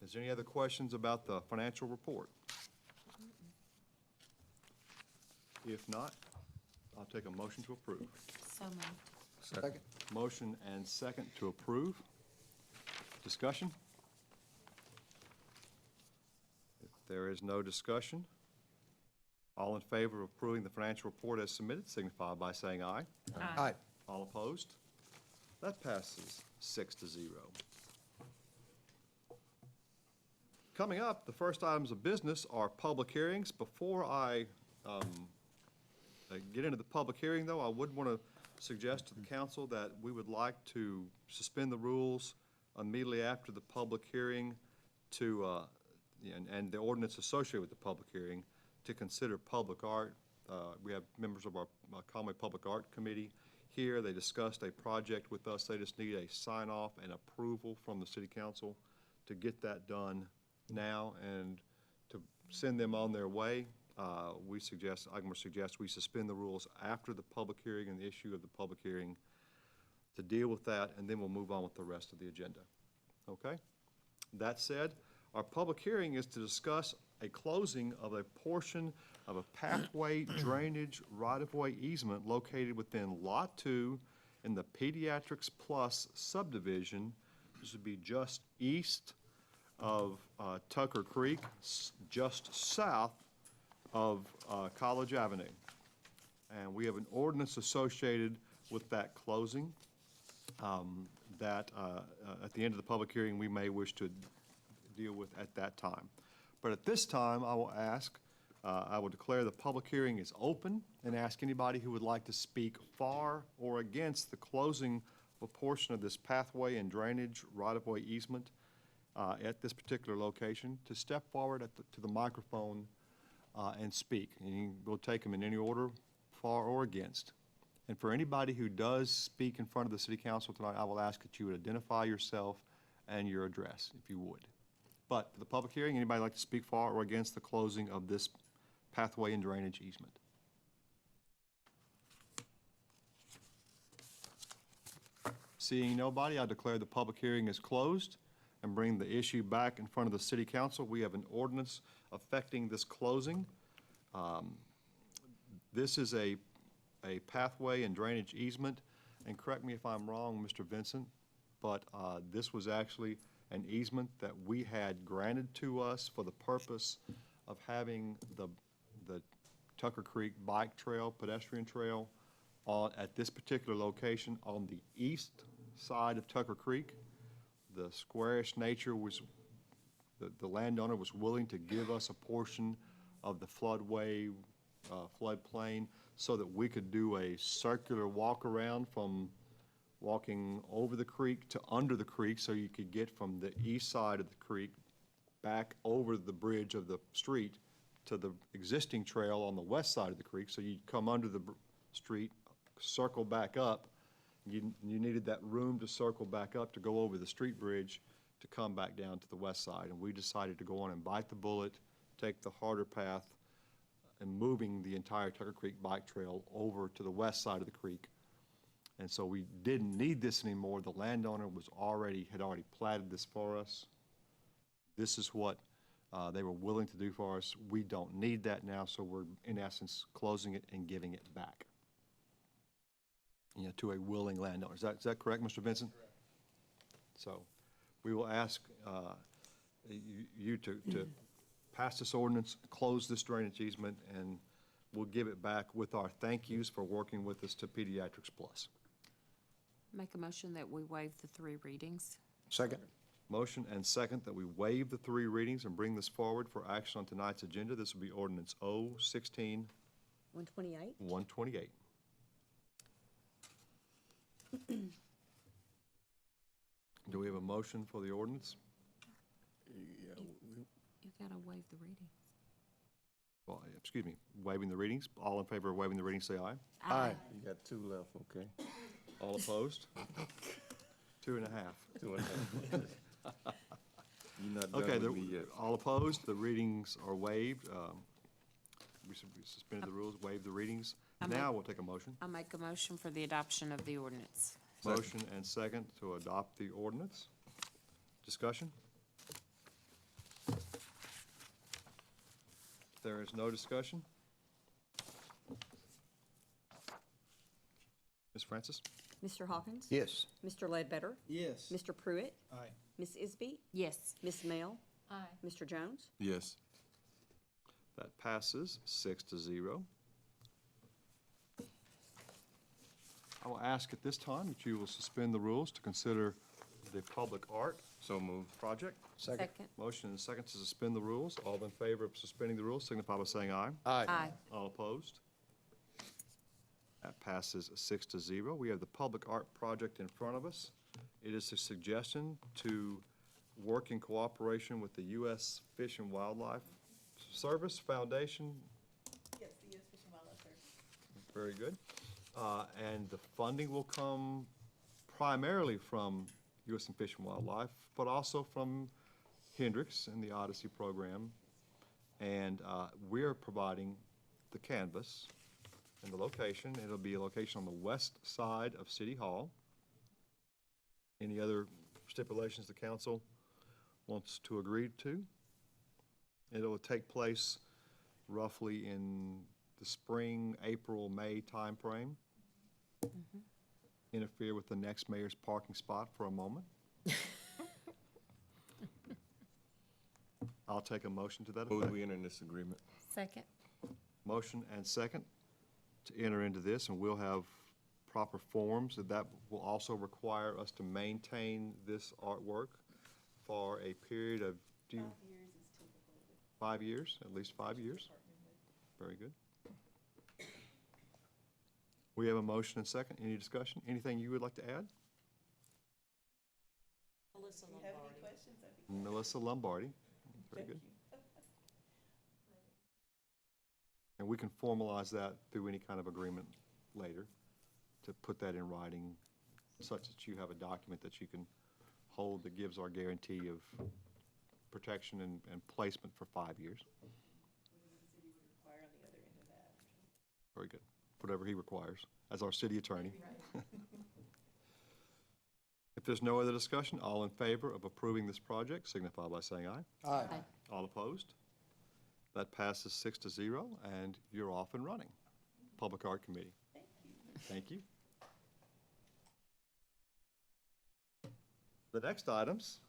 Is there any other questions about the financial report? If not, I'll take a motion to approve. So moved. Second. Motion and second to approve. Discussion? If there is no discussion, all in favor of approving the financial report as submitted signify by saying aye. Aye. All opposed? That passes 6-0. Coming up, the first items of business are public hearings. Before I get into the public hearing, though, I would want to suggest to the council that we would like to suspend the rules immediately after the public hearing to, and the ordinance associated with the public hearing, to consider public art. We have members of our Conway Public Art Committee here. They discussed a project with us. They just need a sign-off and approval from the city council to get that done now and to send them on their way. I'm going to suggest we suspend the rules after the public hearing and the issue of the public hearing to deal with that, and then we'll move on with the rest of the agenda. Okay? That said, our public hearing is to discuss a closing of a portion of a pathway drainage right-of-way easement located within Lot 2 in the Pediatrics Plus subdivision. This would be just east of Tucker Creek, just south of College Avenue. And we have an ordinance associated with that closing that at the end of the public hearing we may wish to deal with at that time. But at this time, I will declare the public hearing is open and ask anybody who would like to speak for or against the closing of a portion of this pathway and drainage right-of-way easement at this particular location to step forward to the microphone and speak. And we'll take them in any order, for or against. And for anybody who does speak in front of the city council tonight, I will ask that you would identify yourself and your address, if you would. But for the public hearing, anybody like to speak for or against the closing of this pathway and drainage easement? Seeing nobody, I declare the public hearing is closed and bring the issue back in front of the city council. We have an ordinance affecting this closing. This is a pathway and drainage easement, and correct me if I'm wrong, Mr. Vincent, but this was actually an easement that we had granted to us for the purpose of having the Tucker Creek bike trail, pedestrian trail, at this particular location on the east side of Tucker Creek. The squarish nature was, the landowner was willing to give us a portion of the floodway, floodplain, so that we could do a circular walk around from walking over the creek to under the creek, so you could get from the east side of the creek back over the bridge of the street to the existing trail on the west side of the creek. So you'd come under the street, circle back up. You needed that room to circle back up to go over the street bridge to come back down to the west side. And we decided to go on and bite the bullet, take the harder path, and moving the entire Tucker Creek bike trail over to the west side of the creek. And so we didn't need this anymore. The landowner had already platted this for us. This is what they were willing to do for us. We don't need that now, so we're in essence closing it and giving it back, to a willing landowner. Is that correct, Mr. Vincent? Correct. So we will ask you to pass this ordinance, close this drainage easement, and we'll give it back with our thank yous for working with us to Pediatrics Plus. Make a motion that we waive the 3 readings. Second. Motion and second that we waive the 3 readings and bring this forward for action on tonight's agenda. This will be ordinance 016-128. 128? Do we have a motion for the ordinance? You gotta waive the reading. Well, excuse me, waiving the readings. All in favor of waiving the readings, say aye. Aye. You got 2 left, okay? All opposed? 2.5. 2.5. You're not Okay, done with me yet. all opposed, the readings are waived. We suspended the rules, waived the readings. Now we'll take a motion. I'll make a motion for the adoption of the ordinance. Motion and second to adopt the ordinance. Discussion? If there is no discussion? Ms. Francis? Mr. Hawkins? Yes. Mr. Ledbetter? Yes. Mr. Pruitt? Aye. Ms. Isby? Yes. Ms. Mel? Aye. Mr. Jones? Yes. That passes 6-0. I will ask at this time that you will suspend the rules to consider the public art So moved. project. Second. Motion and second to suspend the rules. All in favor of suspending the rules signify by saying aye. Aye. All opposed? That passes 6-0. We have the public art project in front of us. It is a suggestion to work in cooperation with the U.S. Fish and Wildlife Service Foundation. Yes, the U.S. Fish and Wildlife Service. Very good. And the funding will come primarily from U.S. Fish and Wildlife, but also from Hendricks and the Odyssey program. And we're providing the canvas and the location. It'll be a location on the west side of City Hall. Any other stipulations the council wants to agree to? It will take place roughly in the spring, April, May timeframe. Interfere with the next mayor's parking spot for a moment. I'll take a motion to that Move effect. we enter in this agreement. Second. Motion and second to enter into this, and we'll have proper forms. That will also require us to maintain this artwork for a period of, 5 years is typical. 5 years, at least 5 years? Very good. We have a motion and second. Any discussion? Anything you would like to add? Melissa If you have any questions, I'd be glad. Melissa Lombardi. Very Thank good. you. And we can formalize that through any kind of agreement later, to put that in writing, such that you have a document that you can hold that gives our guarantee of protection and placement for 5 years. Whatever the city would require on the other end of that. Very good. Whatever he requires, as our city attorney. If there's no other discussion, all in favor of approving this project signify by saying aye. Aye. All opposed? That passes 6-0, and you're off and running. Public Art Committee. Thank you. Thank you. The next items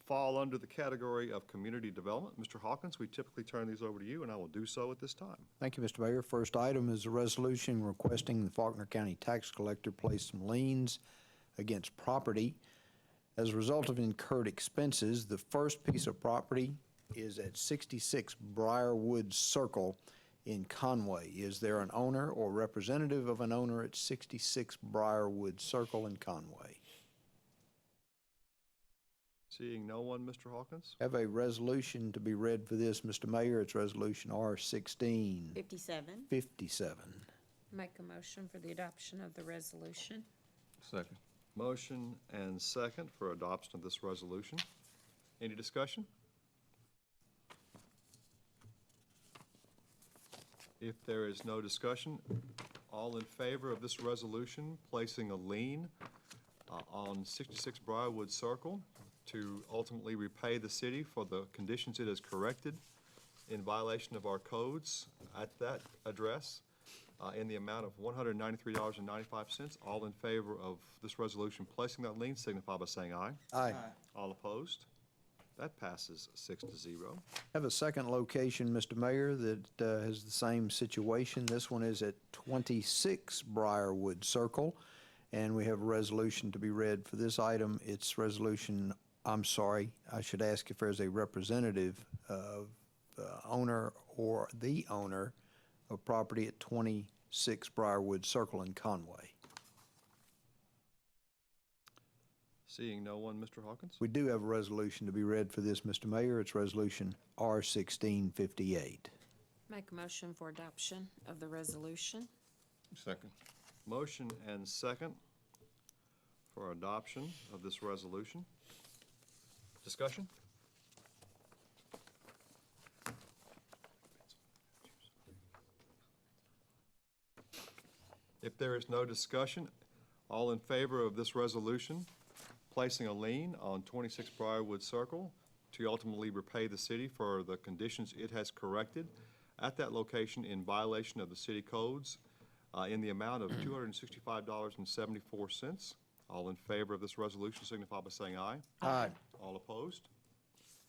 fall under the category of community development. Mr. Hawkins, we typically turn these over to you, and I will do so at this time. Thank you, Mr. Mayor. First item is a resolution requesting the Faulkner County Tax Collector place some liens against property. As a result of incurred expenses, the first piece of property is at 66 Briarwood Circle in Conway. Is there an owner or representative of an owner at 66 Briarwood Circle in Conway? Seeing no one, Mr. Hawkins? Have a resolution to be read for this, Mr. Mayor. It's Resolution R-1657. 57. Make a motion for the adoption of the resolution. Second. Motion and second for adoption of this resolution. Any discussion? If there is no discussion, all in favor of this resolution placing a lien on 66 Briarwood Circle to ultimately repay the city for the conditions it has corrected in violation of our codes at that address in the amount of $193.95. All in favor of this resolution placing that lien signify by saying aye. Aye. All opposed? That passes 6-0. Have a second location, Mr. Mayor, that has the same situation. This one is at 26 Briarwood Circle, and we have a resolution to be read for this item. It's resolution, I'm sorry, I should ask if there's a representative of the owner or the owner of property at 26 Briarwood Circle in Conway. Seeing no one, Mr. Hawkins? We do have a resolution to be read for this, Mr. Mayor. It's Resolution R-1658. Make a motion for adoption of the resolution. Second. Motion and second for adoption of this resolution. Discussion? If there is no discussion, all in favor of this resolution, placing a lien on 26 Briarwood Circle to ultimately repay the city for the conditions it has corrected at that location in violation of the city codes, in the amount of $265.74. All in favor of this resolution signify by saying aye. Aye. All opposed?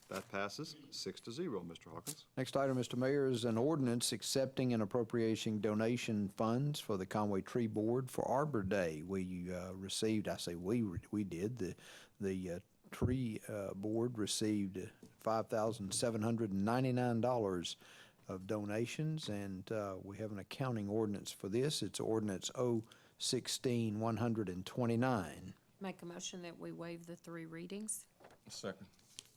That passes 6-0, Mr. Hawkins. Next item, Mr. Mayor, is an ordinance accepting and appropriation donation funds for the Conway Tree Board for Arbor Day. We received, I say we did, the tree board received $5,799 of donations, and we have an accounting ordinance for this. It's ordinance 016-129. Make a motion that we waive the 3 readings. Second.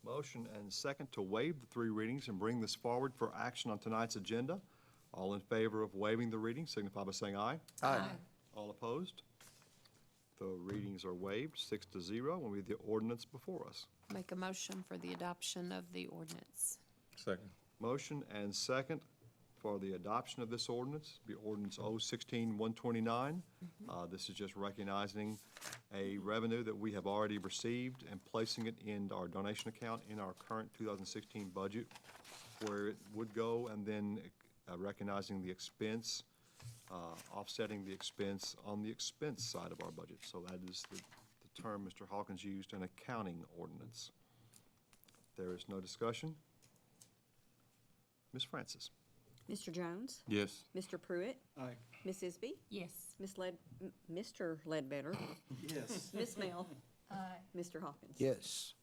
Motion and second to waive the 3 readings and bring this forward for action on tonight's agenda. All in favor of waiving the reading signify by saying aye. Aye. All opposed? The readings are waived, 6-0, and we have the ordinance before us. Make a motion for the adoption of the ordinance. Second. Motion and second for the adoption of this ordinance, be ordinance 016-129. This is just recognizing a revenue that we have already received and placing it in our donation account in our current 2016 budget, where it would go, and then recognizing the expense, offsetting the expense on the expense side of our budget. So that is the term Mr. Hawkins used, an accounting ordinance. There is no discussion. Ms. Francis. Mr. Jones? Yes. Mr. Pruitt? Aye. Ms. Isby? Yes. Mr. Ledbetter? Yes. Ms. Mel? Aye. Mr. Hawkins? Yes.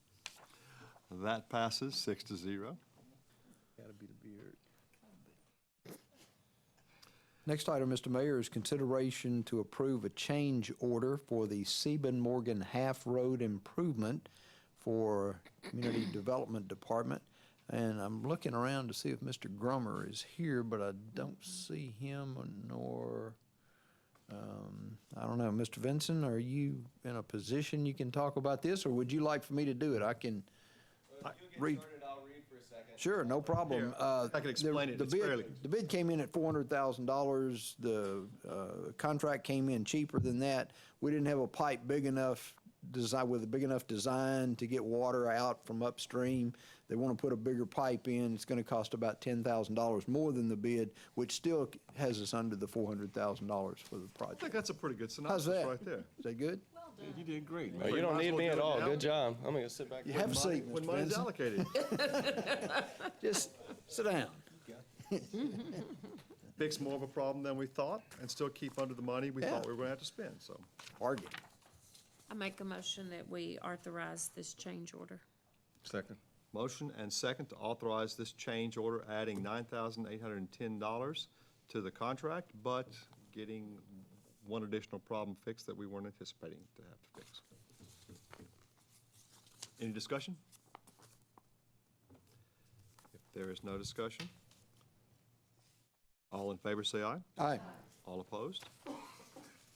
That passes 6-0. Gotta be the beard. Next item, Mr. Mayor, is consideration to approve a change order for the Seben Morgan Half Road Improvement for Community Development Department. And I'm looking around to see if Mr. Grummer is here, but I don't see him, nor, I don't know. Mr. Vinson, are you in a position you can talk about this, or would you like for me to do it? I can read. I'll read for a second. Sure, no problem. I can explain it. It's fairly- The bid came in at $400,000. The contract came in cheaper than that. We didn't have a pipe big enough, with a big enough design to get water out from upstream. They want to put a bigger pipe in. It's going to cost about $10,000 more than the bid, which still has us under the $400,000 for the I think project. that's a pretty good How's synopsis that? right there. Is that good? You did great, Oh, man. you don't Might as need well me do at it all. now. Good job. I'm gonna sit back. You have a seat, When Mr. money's Vinson. allocated. Just sit down. Fix more of a problem than we thought and still keep under the money we thought we were going to have to spend, so. Bargain. I make a motion that we authorize this change order. Second. Motion and second to authorize this change order, adding $9,810 to the contract, but getting one additional problem fixed that we weren't anticipating to have to fix. Any discussion? If there is no discussion, all in favor say aye. Aye. All opposed?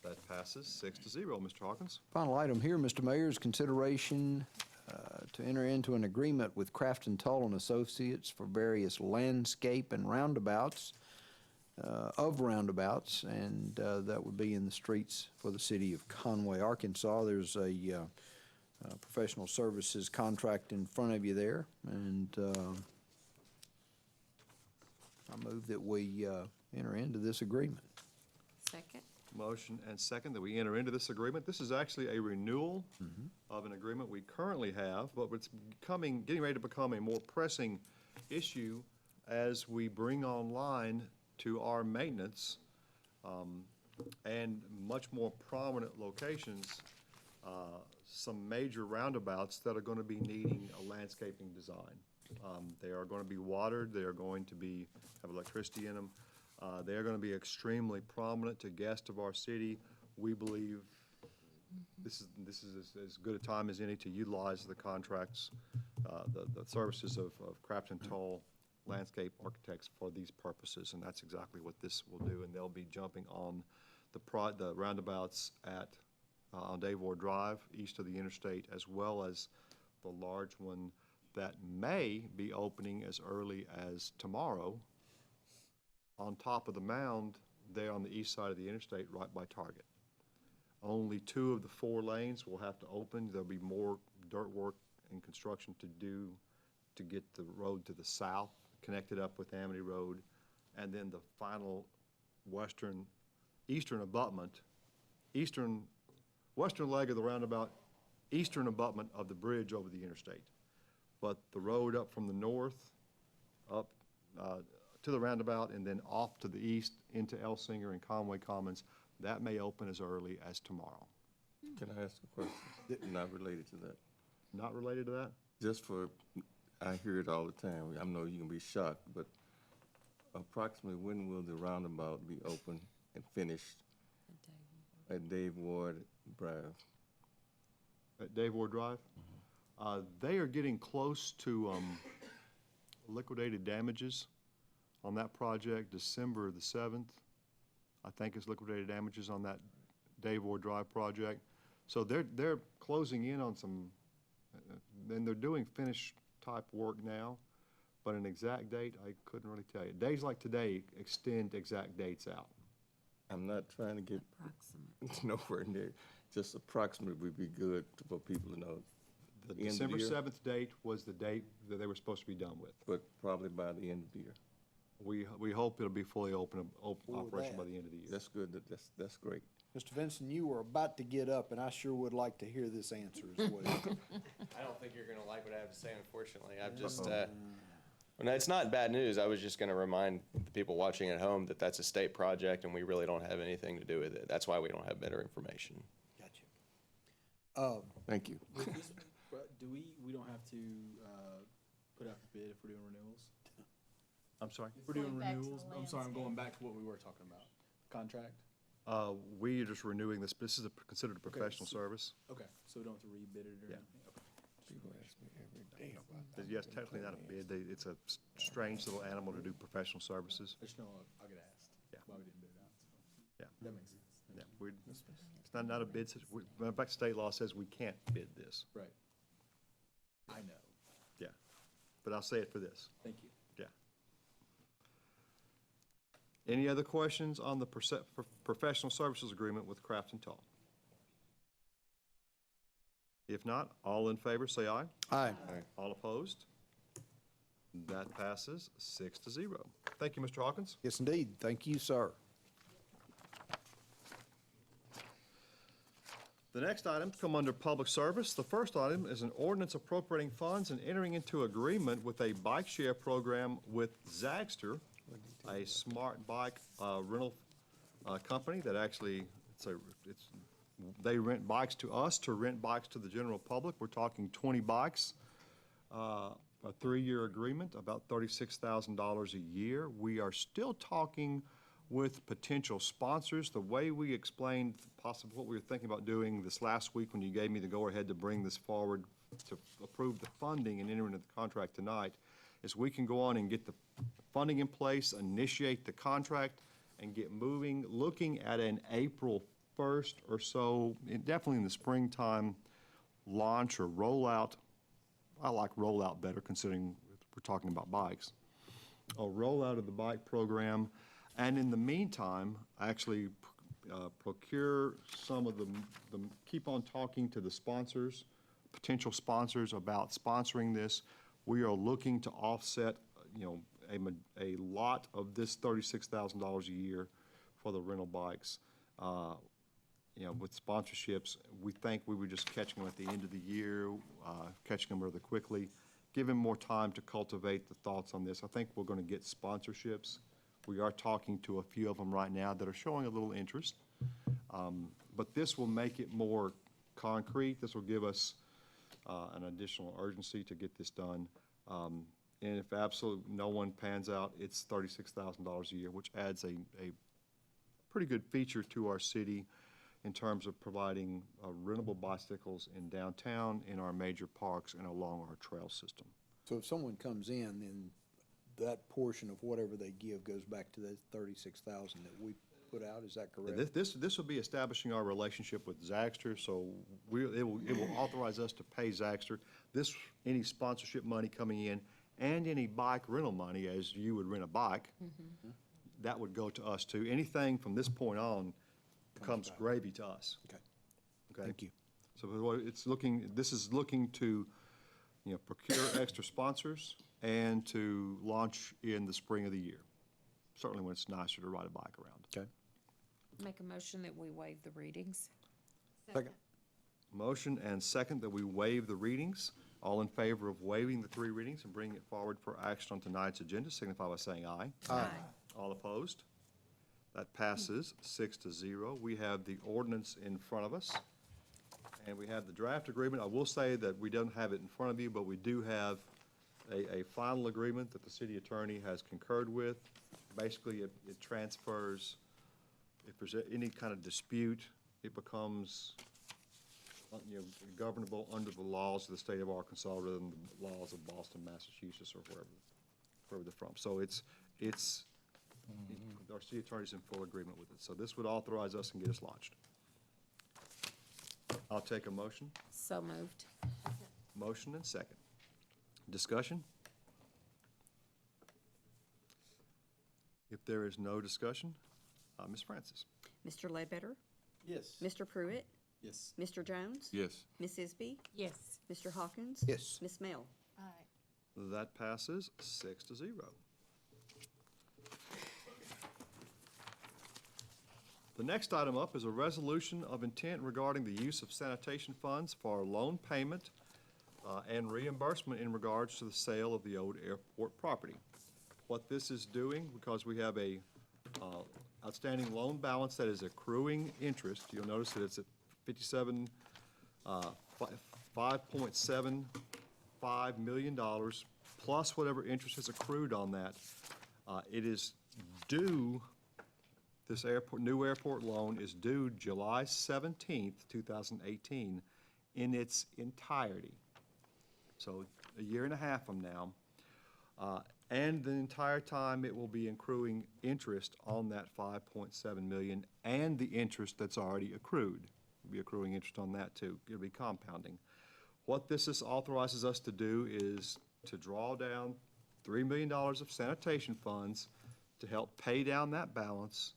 That passes 6-0. Mr. Hawkins? Final item here, Mr. Mayor, is consideration to enter into an agreement with Crafton Tull and Associates for various landscape and roundabouts, and that would be in the streets for the city of Conway, Arkansas. There's a professional services contract in front of you there, and I move that we enter into this agreement. Second. Motion and second that we enter into this agreement. This is actually a renewal of an agreement we currently have, but it's getting ready to become a more pressing issue as we bring online to our maintenance and much more prominent locations, some major roundabouts that are going to be needing a landscaping design. They are going to be watered, they are going to have electricity in them. They are going to be extremely prominent to guests of our city. We believe this is as good a time as any to utilize the contracts, the services of Crafton Tull Landscape Architects for these purposes, and that's exactly what this will do. And they'll be jumping on the roundabouts on Dave Ward Drive, east of the interstate, as well as the large one that may be opening as early as tomorrow on top of the mound there on the east side of the interstate right by Target. Only 2 of the 4 lanes will have to open. There'll be more dirt work and construction to do to get the road to the south connected up with Amity Road. And then the final western eastern abutment, western leg of the roundabout, eastern abutment of the bridge over the interstate. But the road up from the north, up to the roundabout, and then off to the east into Elsinger and Conway Commons, that may open as early as tomorrow. Can I ask a question? Not related to that. Not related to that? Just for, I hear it all the time. I know you can be shocked, but approximately when will the roundabout be open and finished at Dave Ward Drive? At Dave Ward Drive? They are getting close to liquidated damages on that project. December the 7th, I think, is liquidated damages on that Dave Ward Drive project. So they're closing in on some, and they're doing finished type work now, but an exact date, I couldn't really tell you. Days like today extend exact dates out. I'm not trying to get nowhere near, just approximately would be good for people to know. The End of December year? 7th date was the date that they were supposed to be done with. But probably by the end of the year. We hope it'll be fully open operation by the end of the year. That's good, that's great. Mr. Vinson, you were about to get up, and I sure would like to hear this answer as well. I don't think you're gonna like what I have to say, unfortunately. I've just, well, it's not bad news. I was just gonna remind the people watching at home that that's a state project and we really don't have anything to do with it. That's why we don't have better information. Gotcha. Thank you. Do we don't have to, put out the bid if we're doing renewals? I'm sorry? If we're doing Going back to the renewals, I'm sorry, I'm going back to what we were talking about. Contract? We are just renewing this. This is considered a Okay, professional so- service. Okay, so we don't have to rebid it or Yeah. anything? Okay. People ask me every day about But yes, technically not a bid. It's a strange little animal to do professional services. I just know I'll get asked. Yeah. Why we didn't bid it out, so. Yeah. That makes sense. Yeah, it's not a bid. In fact, state law says we can't bid this. Right. I know. Yeah. But I'll say it for this. Thank you. Yeah. Any other questions on the professional services agreement with Craft and Talk? If not, all in favor, say aye. Aye. All opposed? That passes 6-0. Thank you, Mr. Hawkins. Yes, indeed. Thank you, sir. The next items come under public service. The first item is an ordinance appropriating funds and entering into agreement with a bike share program with Zagster, a smart bike rental company that actually, they rent bikes to us to rent bikes to the general public. We're talking 20 bikes, a 3-year agreement, about $36,000 a year. We are still talking with potential sponsors. The way we explained possibly what we were thinking about doing this last week when you gave me the go-ahead to bring this forward to approve the funding and enter into the contract tonight is we can go on and get the funding in place, initiate the contract, and get moving, looking at an April 1st or so, definitely in the springtime, launch or rollout. I like rollout better considering we're talking about bikes. A rollout of the bike program. And in the meantime, actually procure some of the keep on talking to the sponsors, potential sponsors about sponsoring this. We are looking to offset, a lot of this $36,000 a year for the rental bikes. With sponsorships, we think we were just catching them at the end of the year, catching them rather quickly, give them more time to cultivate the thoughts on this. I think we're going to get sponsorships. We are talking to a few of them right now that are showing a little interest. But this will make it more concrete. This will give us an additional urgency to get this done. And if absolutely no one pans out, it's $36,000 a year, which adds a pretty good feature to our city in terms of providing rentable bicycles in downtown, in our major parks, and along our trail system. So if someone comes in, then that portion of whatever they give goes back to the $36,000 that we put out, is that correct? This will be establishing our relationship with Zagster, so it will authorize us to pay Zagster. Any sponsorship money coming in and any bike rental money, as you would rent a bike, that would go to us too. Anything from this point on becomes gravy to us. Okay. Thank you. So this is looking to, procure extra sponsors and to launch in the spring of the year. Certainly when it's nicer to ride a bike around. Okay. Make a motion that we waive the readings. Second. Motion and second that we waive the readings. All in favor of waiving the 3 readings and bringing it forward for action on tonight's agenda, signify by saying aye. Aye. All opposed? That passes 6-0. We have the ordinance in front of us, and we have the draft agreement. I will say that we don't have it in front of you, but we do have a final agreement that the city attorney has concurred with. Basically, it transfers, if there's any kind of dispute, it becomes governable under the laws of the state of Arkansas rather than the laws of Boston, Massachusetts, or wherever they're from. So our city attorney's in full agreement with it. So this would authorize us and get us lodged. I'll take a motion. So moved. Motion and second. Discussion? If there is no discussion, Ms. Francis? Mr. Ledbetter? Yes. Mr. Pruitt? Yes. Mr. Jones? Yes. Miss Isby? Yes. Mr. Hawkins? Yes. Miss Mel? Aye. That passes 6-0. The next item up is a resolution of intent regarding the use of sanitation funds for loan payment and reimbursement in regards to the sale of the old airport property. What this is doing, because we have a outstanding loan balance that is accruing interest, you'll notice that it's at $5.75 million plus whatever interest is accrued on that. It is due, this new airport loan is due July 17th, 2018 in its entirety. So a year and a half from now. And the entire time it will be accruing interest on that $5.7 million and the interest that's already accrued. We'll be accruing interest on that too. It'll be compounding. What this authorizes us to do is to draw down $3 million of sanitation funds to help pay down that balance,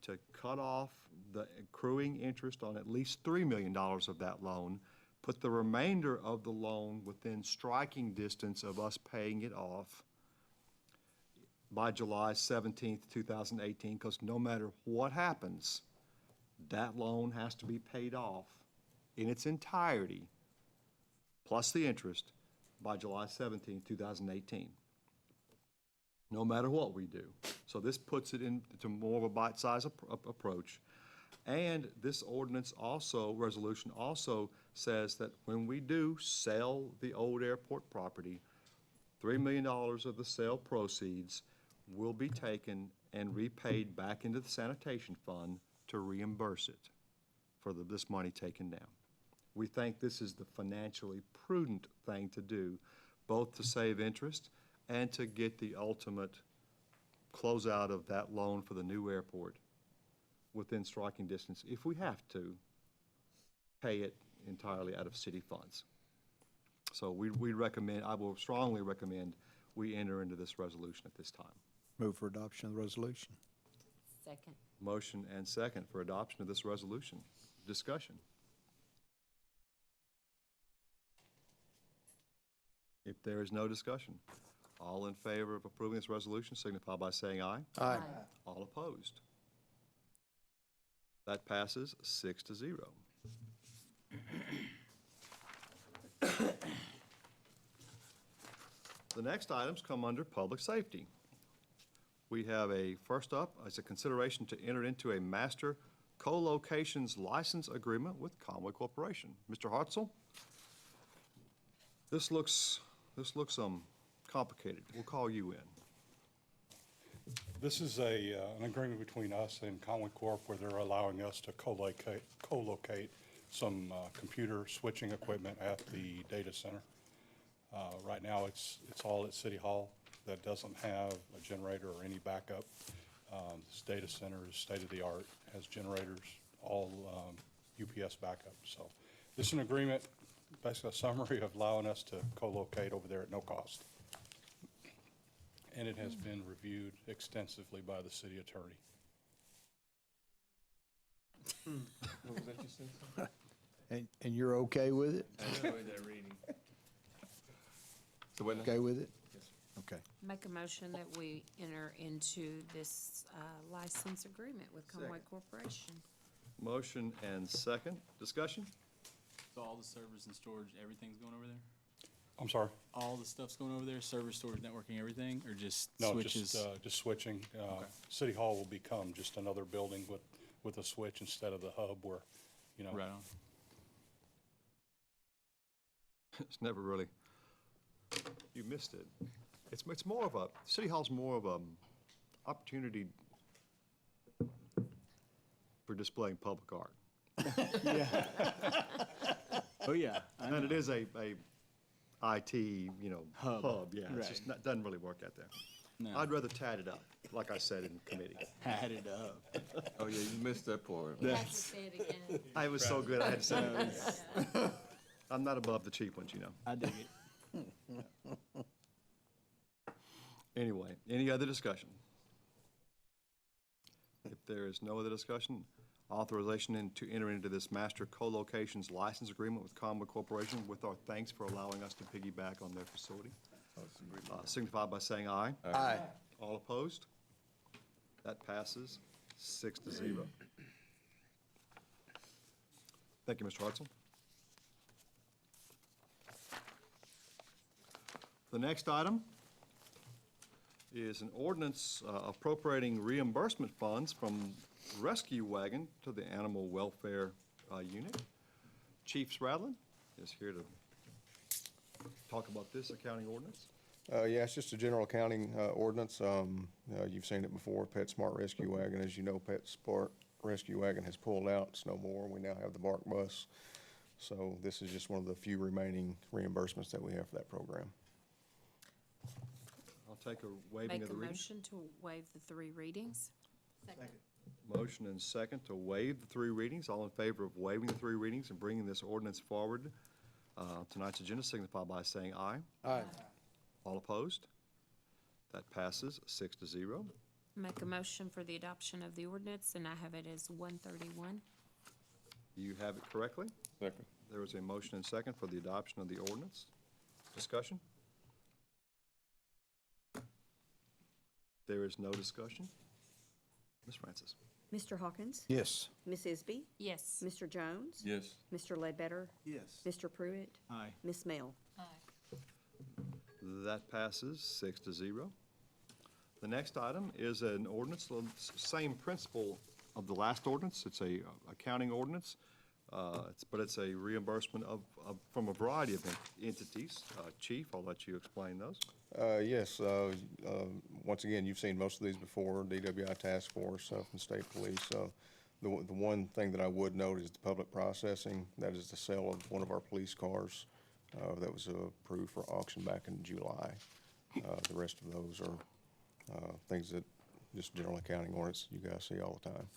to cut off the accruing interest on at least $3 million of that loan, put the remainder of the loan within striking distance of us paying it off by July 17th, 2018, because no matter what happens, that loan has to be paid off in its entirety, plus the interest, by July 17th, 2018. No matter what we do. So this puts it into more of a bite-sized approach. And this ordinance also, resolution also says that when we do sell the old airport property, $3 million of the sale proceeds will be taken and repaid back into the sanitation fund to reimburse it for this money taken down. We think this is the financially prudent thing to do, both to save interest and to get the ultimate closeout of that loan for the new airport within striking distance, if we have to, pay it entirely out of city funds. So we recommend, I will strongly recommend we enter into this resolution at this time. Move for adoption of the resolution. Second. Motion and second for adoption of this resolution. Discussion. If there is no discussion, all in favor of approving this resolution signify by saying aye. Aye. All opposed. That passes 6-0. The next items come under public safety. We have first up is a consideration to enter into a master co-locations license agreement with Conway Corporation. Mr. Hartzell? This looks complicated. We'll call you in. This is an agreement between us and Conway Corp. Where they're allowing us to co-locate some computer switching equipment at the data center. Right now, it's all at City Hall. That doesn't have a generator or any backup. This data center is state-of-the-art, has generators, all UPS backup. So this is an agreement, basically a summary of allowing us to co-locate over there at no cost. And it has been reviewed extensively by the city attorney. What was that you said? And you're okay with it? I enjoyed that reading. So what now? Okay with it? Yes. Okay. Make a motion that we enter into this license agreement with Conway Corporation. Motion and second. Discussion? So all the servers and storage, everything's going over there? I'm sorry? All the stuff's going over there, server, storage, networking, everything, or just No, switches? just switching. City Hall will become just another building with a switch instead of the hub where, you know. Right on. It's never really, you missed it. It's more of City Hall's more of a opportunity for displaying public art. Oh, yeah. I And it know. is a IT, hub, yeah. It's Right. just doesn't really work out there. No. I'd rather tat it up, like I said in committee. Had it up. Oh, yeah, you missed that part. You have to say it again. I was so good, I had to say it. I'm not above the cheap ones, I dig it. Anyway, any other discussion? If there is no other discussion, authorization to enter into this master co-locations license agreement with Conway Corporation with our thanks for allowing us to piggyback on their facility. Signify by saying aye. Aye. All opposed? That passes 6-0. Thank you, Mr. Hartzell. The next item is an ordinance appropriating reimbursement funds from rescue wagon to the animal welfare unit. Chief Stradlin is here to talk about this accounting ordinance. Yeah, it's just a general accounting ordinance. You've seen it before, PetSmart Rescue Wagon. As you know, PetSmart Rescue Wagon has pulled out. It's no more. We now have the BARK bus. So this is just one of the few remaining reimbursements that we have for that program. I'll take a waiving Make of a the reading. motion to waive the 3 readings. Second. Motion and second to waive the 3 readings. All in favor of waiving the 3 readings and bringing this ordinance forward tonight's agenda, signify by saying aye. Aye. All opposed? That passes 6-0. Make a motion for the adoption of the ordinance, and I have it as 131. You have it correctly. Second. There is a motion and second for the adoption of the ordinance. Discussion? There is no discussion. Ms. Francis? Mr. Hawkins? Yes. Miss Isby? Yes. Mr. Jones? Yes. Mr. Ledbetter? Yes. Mr. Pruitt? Aye. Miss Mail? Aye. That passes 6-0. The next item is an ordinance, the same principle of the last ordinance. It's a accounting ordinance, but it's a reimbursement from a variety of entities. Chief, I'll let you explain those. Yes, once again, you've seen most of these before, DWI Task Force from State Police. The one thing that I would note is the public processing. That is the sale of one of our police cars that was approved for auction back in July. The rest of those are things that just general accounting ordinance you guys see all the time.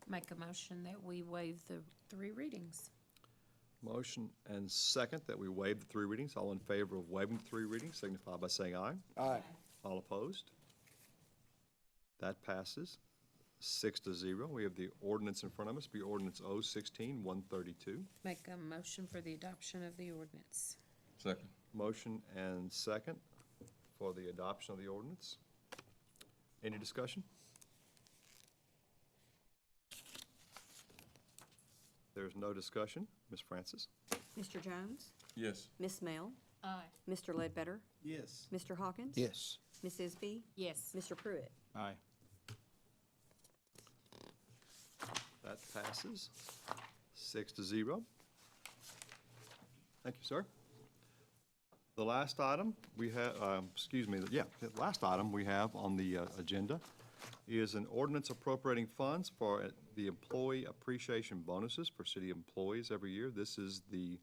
Make a motion that we waive the 3 readings. Motion and second that we waive the 3 readings. All in favor of waiving the 3 readings signify by saying aye. Aye. All opposed? That passes 6-0. We have the ordinance in front of us, be ordinance 016-132. Make a motion for the adoption of the ordinance. Second. Motion and second for the adoption of the ordinance. Any discussion? There's no discussion. Ms. Francis? Mr. Jones? Yes. Miss Mail? Aye. Mr. Ledbetter? Yes. Mr. Hawkins? Yes. Miss Isby? Yes. Mr. Pruitt? Aye. That passes 6-0. Thank you, sir. The last item we have, the last item we have on the agenda is an ordinance appropriating funds for the employee appreciation bonuses for city employees every year. This is the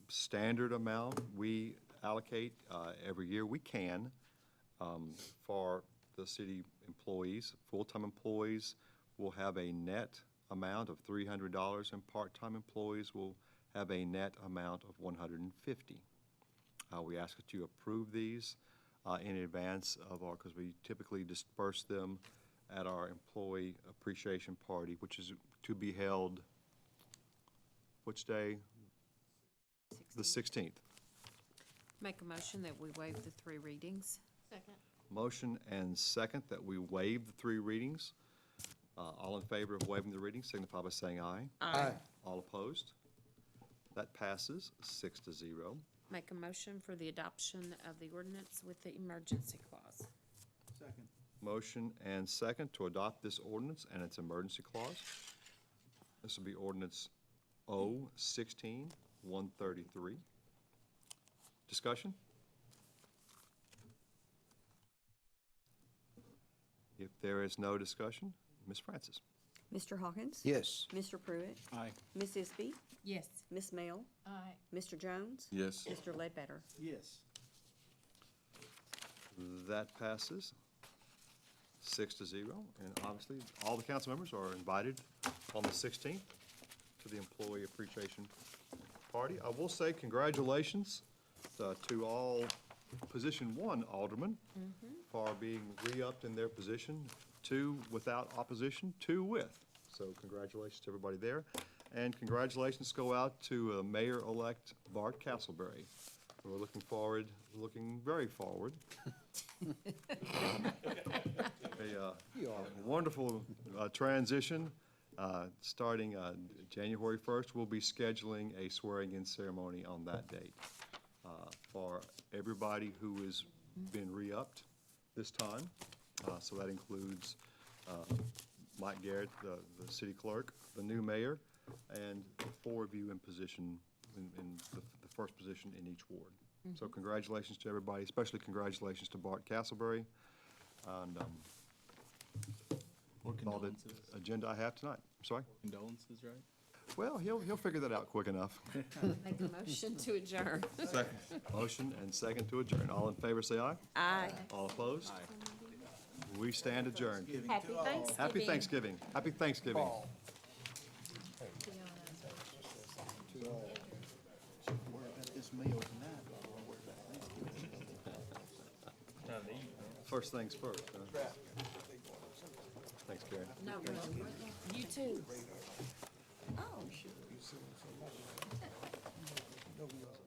standard amount we allocate every year. We can for the city employees. Full-time employees will have a net amount of $300, and part-time employees will have a net amount of $150. We ask that you approve these in advance of because we typically disperse them at our employee appreciation party, which is to be held, which day? The 16th. Make a motion that we waive the 3 readings. Second. Motion and second that we waive the 3 readings. All in favor of waiving the readings signify by saying aye. Aye. All opposed? That passes 6-0. Make a motion for the adoption of the ordinance with the emergency clause. Second. Motion and second to adopt this ordinance and its emergency clause. This will be ordinance O-16-133. Discussion? If there is no discussion, Ms. Francis. Mr. Hawkins? Yes. Mr. Pruitt? Aye. Ms. Isby? Yes. Ms. Mel? Aye. Mr. Jones? Yes. Mr. Ledbetter? Yes. That passes 6-0. And obviously, all the council members are invited on the 16th to the Employee Appreciation Party. I will say congratulations to all Position 1 aldermen for being re-upped in their position, 2 without opposition, 2 with. So congratulations to everybody there. And congratulations go out to Mayor-elect Bart Castleberry. We're looking very forward. A wonderful transition. Starting January 1st, we'll be scheduling a swearing-in ceremony on that date for everybody who has been re-upped this time. So that includes Mike Garrett, the city clerk, the new mayor, and the 4 of you in position, in the first position in each ward. So congratulations to everybody, especially congratulations to Bart Castleberry. And all the agenda I have tonight. Sorry? Condolences, right? Well, he'll figure that out quick enough. Make a motion to adjourn. Second. Motion and second to adjourn. All in favor, say aye. Aye. All opposed? We stand adjourned. Happy Thanksgiving. Happy Thanksgiving. Happy Thanksgiving. Worry about this meal tonight, but I won't worry about Thanksgiving. Time to eat, huh? First things first, huh? Thanks, Karen. No, you too. Oh, shit. You see what's on my- No, we are.